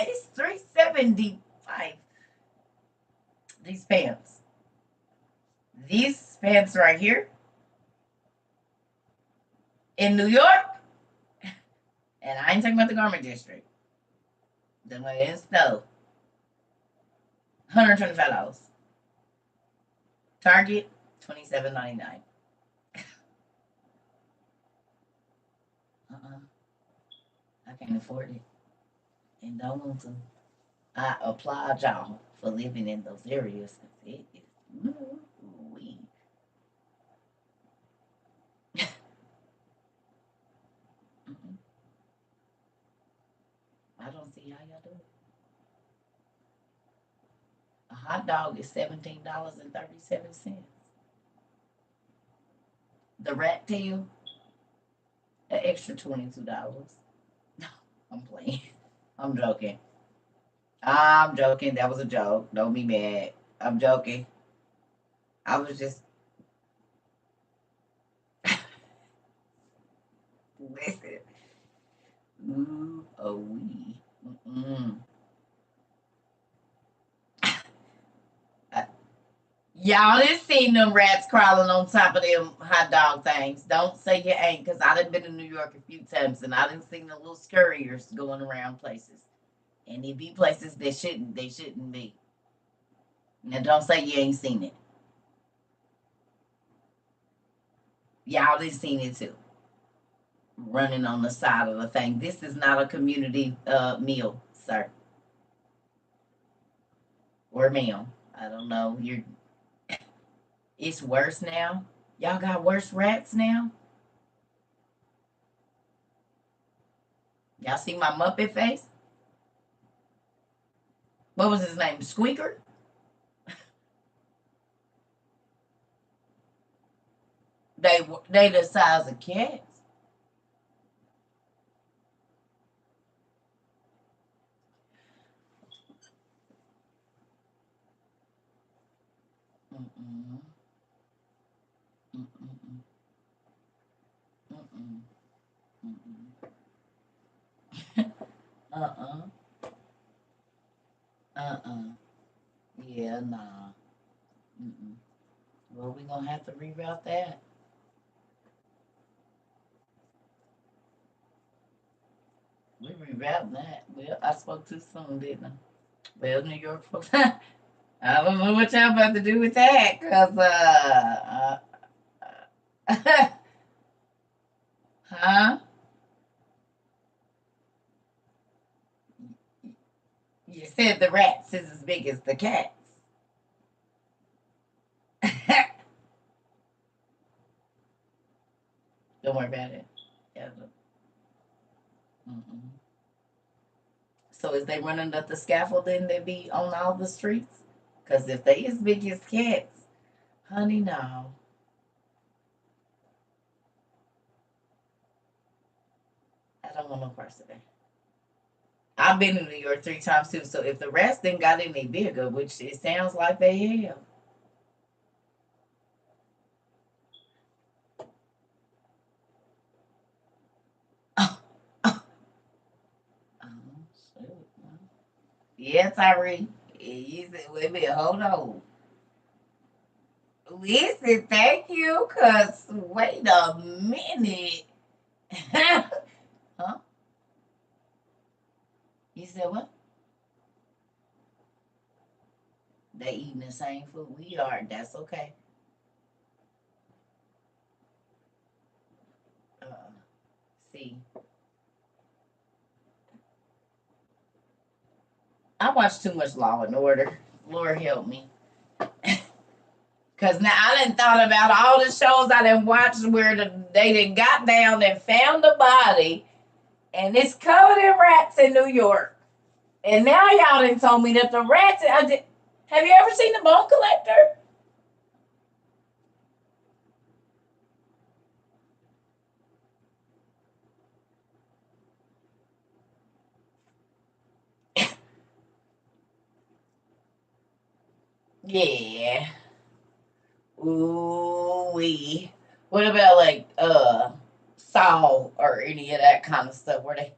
it's $3.75. These pants. These pants right here in New York, and I ain't talking about the garment district. The one in Snow. $125. Target, $27.99. I can't afford it and don't want to. I applaud y'all for living in those areas. It is we. I don't see how y'all do it. A hot dog is $17.37. The rat tail, an extra $22. No, I'm playing. I'm joking. I'm joking. That was a joke. Don't be mad. I'm joking. I was just listen. Ooh, oh wee. Mm-mm. Y'all done seen them rats crawling on top of them hot dog things. Don't say you ain't, because I done been to New York a few times and I done seen the little scurriers going around places. And they be places they shouldn't be. Now don't say you ain't seen it. Y'all done seen it too. Running on the side of the thing. This is not a community meal, sir. Or ma'am. I don't know. It's worse now. Y'all got worse rats now. Y'all see my Muppet face? What was his name? Squeaker? They the size of cats. Mm-mm, mm-mm, mm-mm, mm-mm. Uh-uh. Uh-uh. Yeah, nah. Mm-mm. Well, we gonna have to reroute that. We rerouting that. Well, I spoke too soon, didn't I? Well, New York folks, I don't know what y'all about to do with that, cause huh? You said the rats is as big as the cats. Don't worry about it. Yeah, mm-mm. So is they running up the scaffolding that be on all the streets? Cause if they as big as cats, honey, no. I don't want no parts of that. I've been in New York 3 times too. So if the rats didn't got any bigger, which it sounds like they have. Oh, shoot. Yeah, Tyree. You said, wait a minute, hold on. Listen, thank you, cause wait a minute. Huh? You said what? They eating the same food we are. That's okay. Uh, see, I watch too much Law and Order. Lord help me. Cause now I done thought about all the shows I done watched where they done got down and found the body, and it's covered in rats in New York. And now y'all done told me that the rats. Have you ever seen the Bone Collector? Yeah. Ooh wee. What about like Saw or any of that kind of stuff? Where they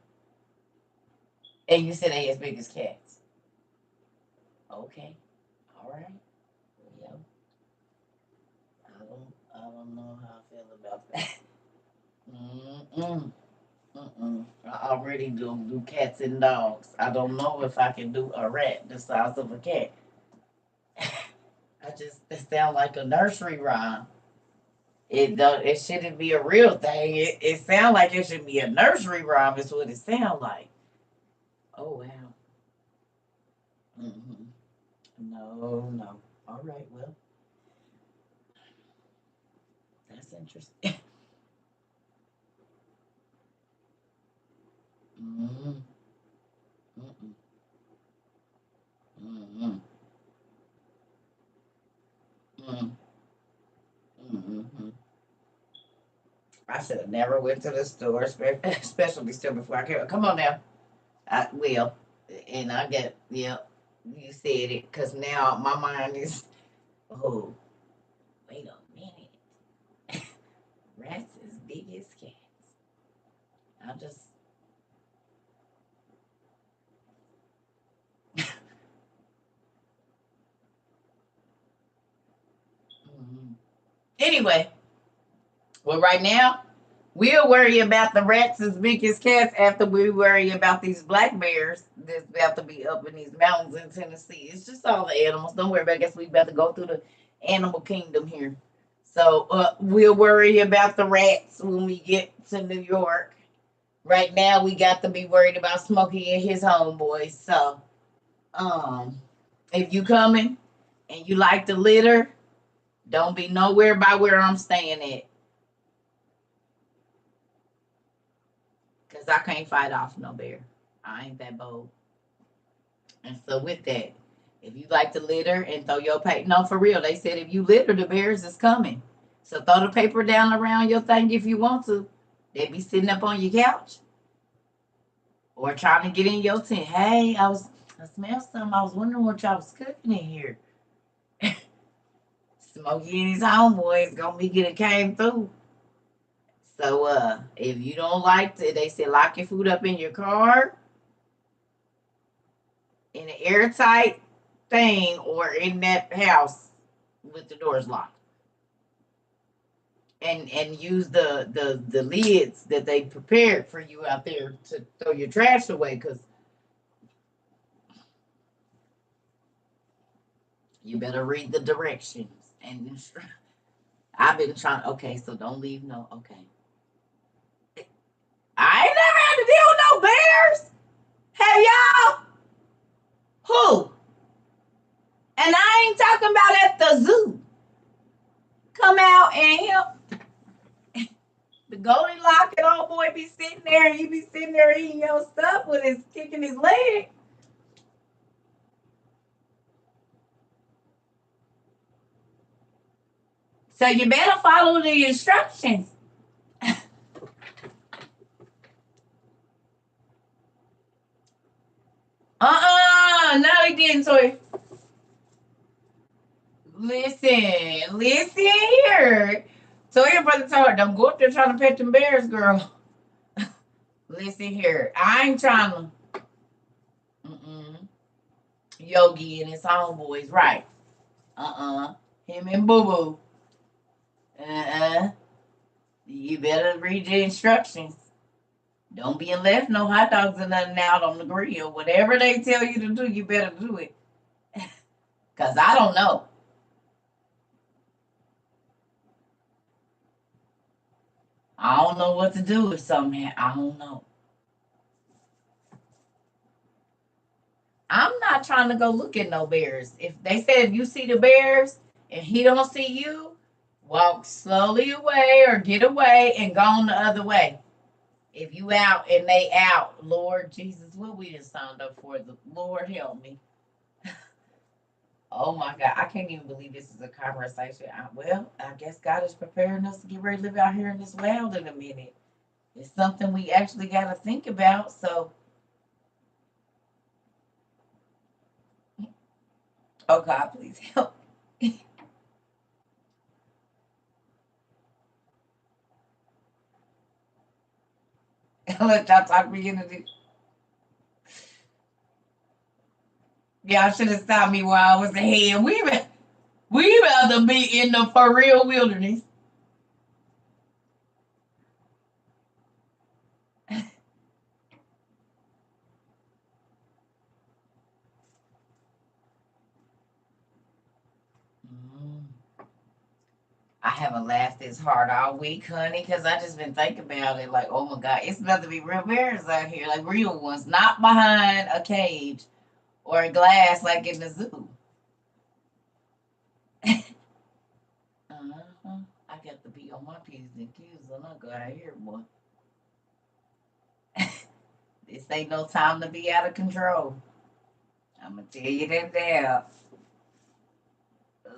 and you said they as big as cats. Okay. All right. Yeah. I don't know how I feel about that. Mm-mm. Mm-mm. I already do cats and dogs. I don't know if I can do a rat the size of a cat. it sounds like a nursery rhyme. It don't. It shouldn't be a real thing. It sounds like it should be a nursery rhyme. Is what it sounds like. Oh wow. Hmm. No, no. All right. Well, that's interesting. Mm-hmm. Mm-mm. Mm-hmm. Mm-hmm. Mm-hmm. I should have never went to the store, especially store before I came. Come on now. I will, and I get yeah. You said it because now my mind is. Oh, wait a minute. Rats as big as cats. I just. Mhm. Anyway, well, right now we'll worry about the rats as big as cats after we worry about these black bears that's about to be up in these mountains in Tennessee. It's just all the animals. Don't worry about it. I guess we about to go through the animal kingdom here. So we'll worry about the rats when we get to New York. Right now, we got to be worried about Smokey and his homeboys. So, um, if you coming and you like the litter, don't be nowhere by where I'm staying at, cause I can't fight off no bear. I ain't that bold. And so with that, if you like to litter and throw your paper, no, for real, they said if you litter, the bears is coming. So throw the paper down around your thing if you want to. They be sitting up on your couch or trying to get in your tent. Hey, I smell something. I was wondering what y'all was cooking in here. Smokey and his homeboys gonna be getting came through. So if you don't like to, they say lock your food up in your car in an airtight thing or in that house with the doors locked. And use the lids that they prepared for you out there to throw your trash away because you better read the directions. And I've been trying. Okay, so don't leave no. Okay, I ain't never had to deal with no bears. Have y'all? Who? And I ain't talking about at the zoo. Come out and help the Goldilocks and old boy be sitting there and you be sitting there eating your stuff with his kicking his leg. So you better follow the instructions. No, he didn't. So listen here. So your brother told her, don't go up there trying to pet them bears, girl. Listen here. I ain't trying to. Mm-mm. Yogi and his homeboys, right? Him and Boo Boo. Uh. You better read the instructions. Don't be left no hot dogs or nothing out on the grill. Whatever they tell you to do, you better do it. Cause I don't know. I don't know what to do if something. I don't know. I'm not trying to go look at no bears. If they said if you see the bears and he don't see you, walk slowly away or get away and go on the other way. If you out and they out, Lord Jesus, what we just signed up for? The Lord help me. Oh my God, I can't even believe this is a conversation. Well, I guess God is preparing us to get ready to live out here in this world in a minute. It's something we actually got to think about. So, oh God, please help. Let y'all talk me into this. Y'all should have stopped me while I was ahead. We rather be in the for real wilderness. haven't laughed this hard all week, honey, because I just been thinking about it. Like, oh my God, it's about to be real bears out here, like real ones, not behind a cage or a glass like in the zoo. Uh-huh. I got to be on my P's and Q's when I go out here, boy. This ain't no time to be out of control. I'm gonna tell you that now.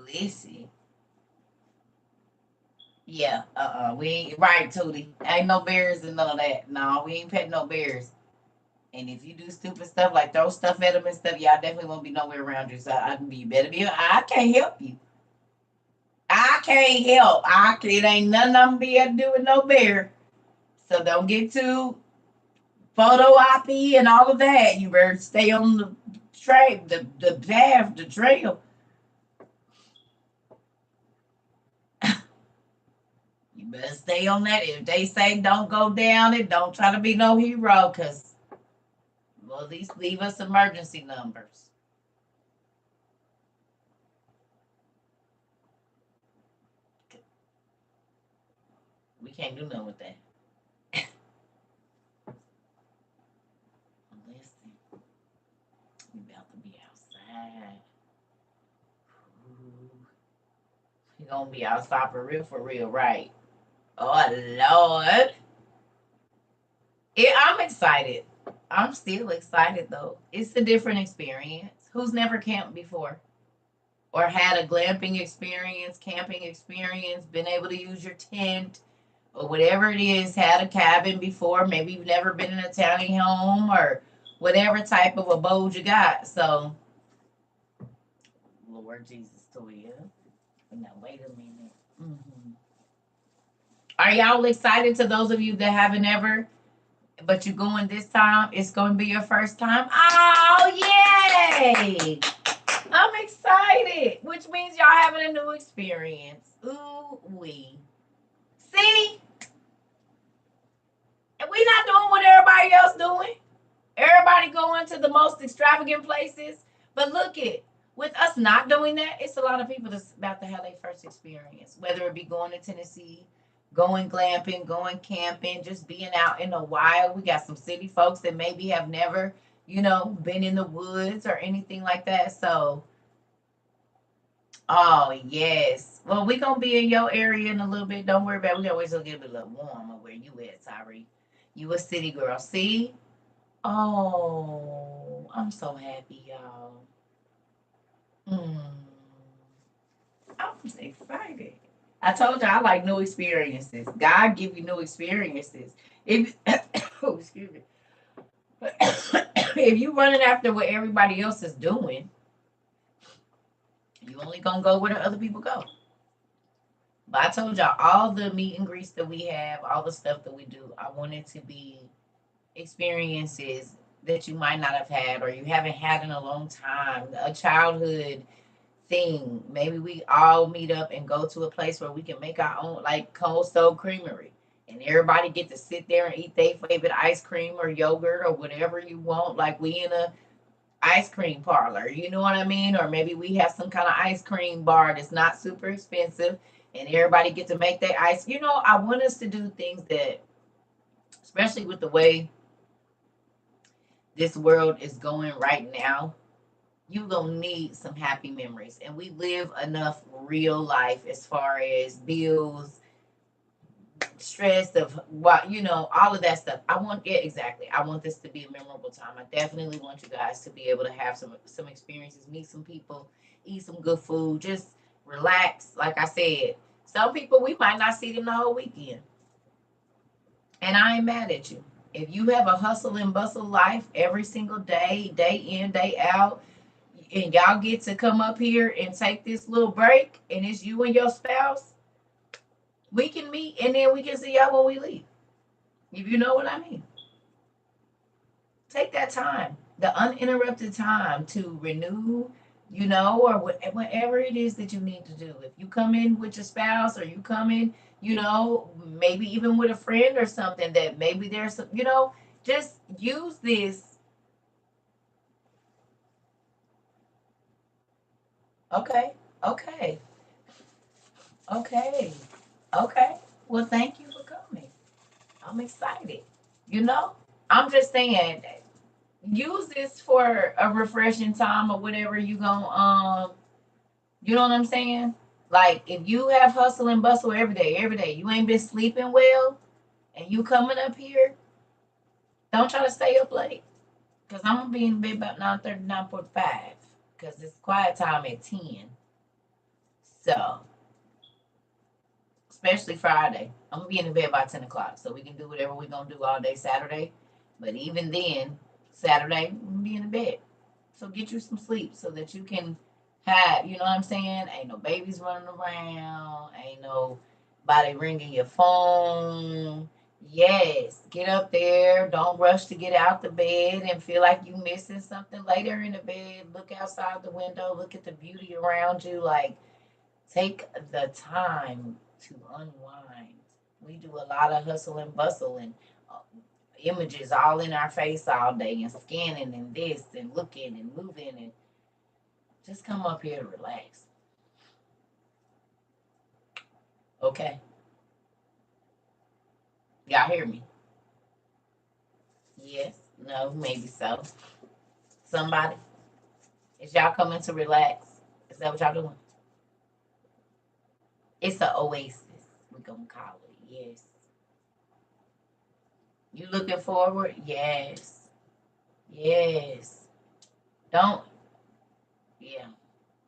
Listen. Yeah, we ain't right, Tootie. Ain't no bears and none of that. No, we ain't petting no bears. And if you do stupid stuff like throw stuff at them and stuff, yeah, I definitely won't be nowhere around you. So I can be better be. I can't help you. I can't help. It ain't nothing I'm be able to do with no bear. So don't get too photo IP and all of that. You better stay on the trail, the path, the trail. You better stay on that. If they say don't go down it, don't try to be no hero, cause well, at least leave us emergency numbers. We can't do nothing with that. Listen, we about to be outside. Ooh. We gonna be outside for real, right? Oh Lord. Yeah, I'm excited. I'm still excited though. It's a different experience. Who's never camped before? Or had a glamping experience, camping experience, been able to use your tent or whatever it is, had a cabin before. Maybe you've never been in a tiny home or whatever type of abode you got. So, Lord Jesus, Toya. Now, wait a minute. Mm-hmm. Are y'all excited to those of you that haven't ever, but you're going this time? It's going to be your first time. Oh, yay! I'm excited, which means y'all having a new experience. Ooh, wee. See? And we not doing what everybody else doing. Everybody going to the most extravagant places. But look it, with us not doing that, it's a lot of people that's about to have their first experience. Whether it be going to Tennessee, going glamping, going camping, just being out in the wild. We got some city folks that maybe have never, been in the woods or anything like that. So, oh yes. Well, we gonna be in your area in a little bit. Don't worry about it. We gotta wait till it get a little warmer where you at, Tyree. You a city girl. See? Oh, I'm so happy, y'all. Mm, I'm excited. I told you I like new experiences. God give you new experiences. If oh, excuse me. If you running after what everybody else is doing, you only gonna go where the other people go. But I told y'all all the meet and greets that we have, all the stuff that we do, I want it to be experiences that you might not have had or you haven't had in a long time, a childhood thing. Maybe we all meet up and go to a place where we can make our own, like Cold Stone Creamery, and everybody get to sit there and eat their favorite ice cream or yogurt or whatever you want. Like we in a ice cream parlor, you know what I mean? Or maybe we have some kind of ice cream bar that's not super expensive, and everybody get to make their ice. I want us to do things that, especially with the way this world is going right now, you gonna need some happy memories. And we live enough real life as far as bills, stress of what all of that stuff. Yeah, exactly. I want this to be a memorable time. I definitely want you guys to be able to have some experiences, meet some people, eat some good food, just relax. Like I said, some people we might not see them the whole weekend. And I ain't mad at you. If you have a hustle and bustle life every single day, day in, day out, and y'all get to come up here and take this little break, and it's you and your spouse, we can meet and then we can see y'all when we leave. If you know what I mean. Take that time, the uninterrupted time to renew, or whatever it is that you need to do. If you come in with your spouse or you come in, maybe even with a friend or something that maybe there's some, just use this. Okay. Okay. Okay. Okay. Well, thank you for coming. I'm excited. You know, I'm just saying, use this for a refreshing time or whatever you gonna you know what I'm saying? Like if you have hustle and bustle every day, you ain't been sleeping well and you coming up here, don't try to stay up late. Cause I'm gonna be in bed about 9:30, 9:45. Cause it's quiet time at 10. So especially Friday. I'm gonna be in the bed by 10 o'clock. So we can do whatever we're gonna do all day Saturday. But even then, Saturday, I'm gonna be in the bed. So get you some sleep so that you can have, you know what I'm saying? Ain't no babies running around, ain't nobody ringing your phone. Yes, get up there. Don't rush to get out the bed and feel like you missing something later in the bed. Look outside the window, look at the beauty around you. Like, take the time to unwind. We do a lot of hustle and bustle and uh, images all in our face all day and scanning and this and looking and moving and just come up here to relax. Okay. Y'all hear me? Yes. No, maybe so. Somebody? Is y'all coming to relax? Is that what y'all doing? It's an oasis. We're gonna call it. Yes. You looking forward? Yes. Yes. Don't. Yeah.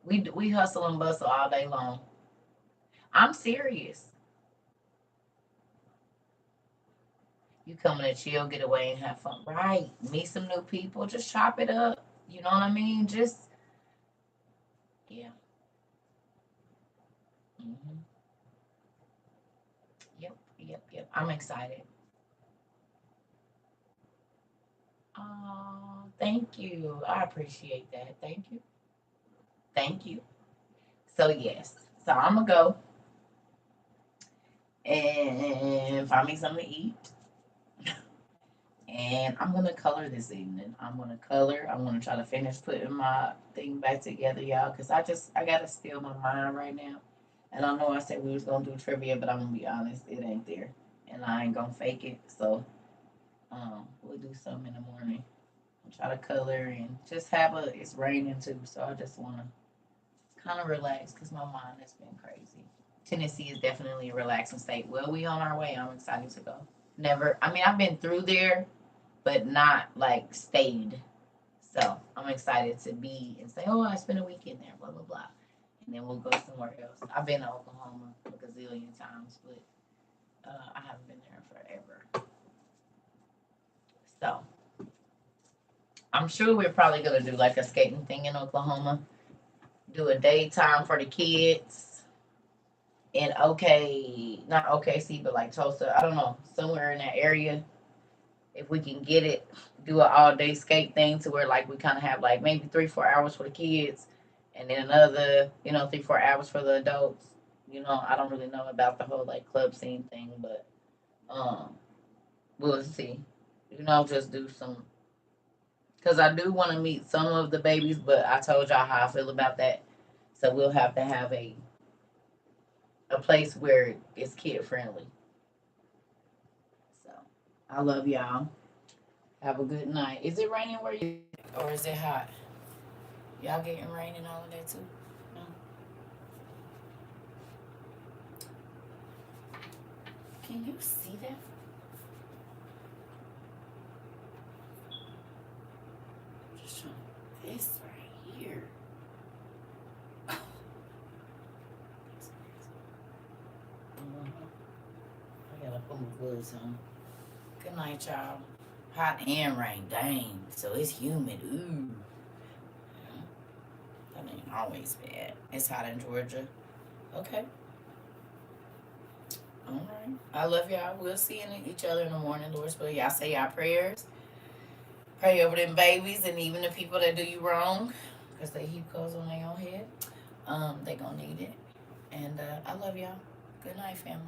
We hustle and bustle all day long. I'm serious. You coming to chill, get away, and have fun. Right. Meet some new people. Just chop it up. You know what I mean? Just, yeah. Hmm. Yep. Yep. Yep. I'm excited. Oh, thank you. I appreciate that. Thank you. Thank you. So, yes. So, I'm going to go and find me something to eat. And I'm gonna color this evening. I'm gonna color. I'm gonna try to finish putting my thing back together, y'all, because I gotta steal my mind right now. And I know I said we was gonna do trivia, but I'm gonna be honest, it ain't there, and I ain't gonna fake it. So we'll do some in the morning. I'll try to color and just have a. It's raining too, so I just wanna kind of relax because my mind has been crazy. Tennessee is definitely a relaxing state. Well, we on our way. I'm excited to go. Never. I mean, I've been through there but not like stayed. So I'm excited to be and say, oh, I spent a weekend there, blah blah blah, and then we'll go somewhere else. I've been to Oklahoma a gazillion times, but I haven't been there forever. So I'm sure we're probably gonna do like a skating thing in Oklahoma. Do a daytime for the kids in not OKC, but like Tulsa. I don't know, somewhere in that area if we can get it, do an all day skate thing to where like we kind of have like maybe 3-4 hours for the kids, and then another 3-4 hours for the adults. I don't really know about the whole like club scene thing, but um, we'll see. Just do some because I do want to meet some of the babies, but I told y'all how I feel about that, so we'll have to have a place where it's kid friendly. So I love y'all. Have a good night. Is it raining where you or is it hot? Y'all getting rain and all of that too? No. Can you see that? Just trying this right here. Oh, that's crazy. I gotta put my gloves on. Good night, y'all. Hot and rain, dang. So it's humid. Ooh. That ain't always bad. It's hot in Georgia. Okay. All right. I love y'all. We'll see each other in the morning, Lord's will. Y'all say y'all prayers. Pray over them babies and even the people that do you wrong, because they heap clothes on their own head. They gonna need it. And I love y'all. Good night, family.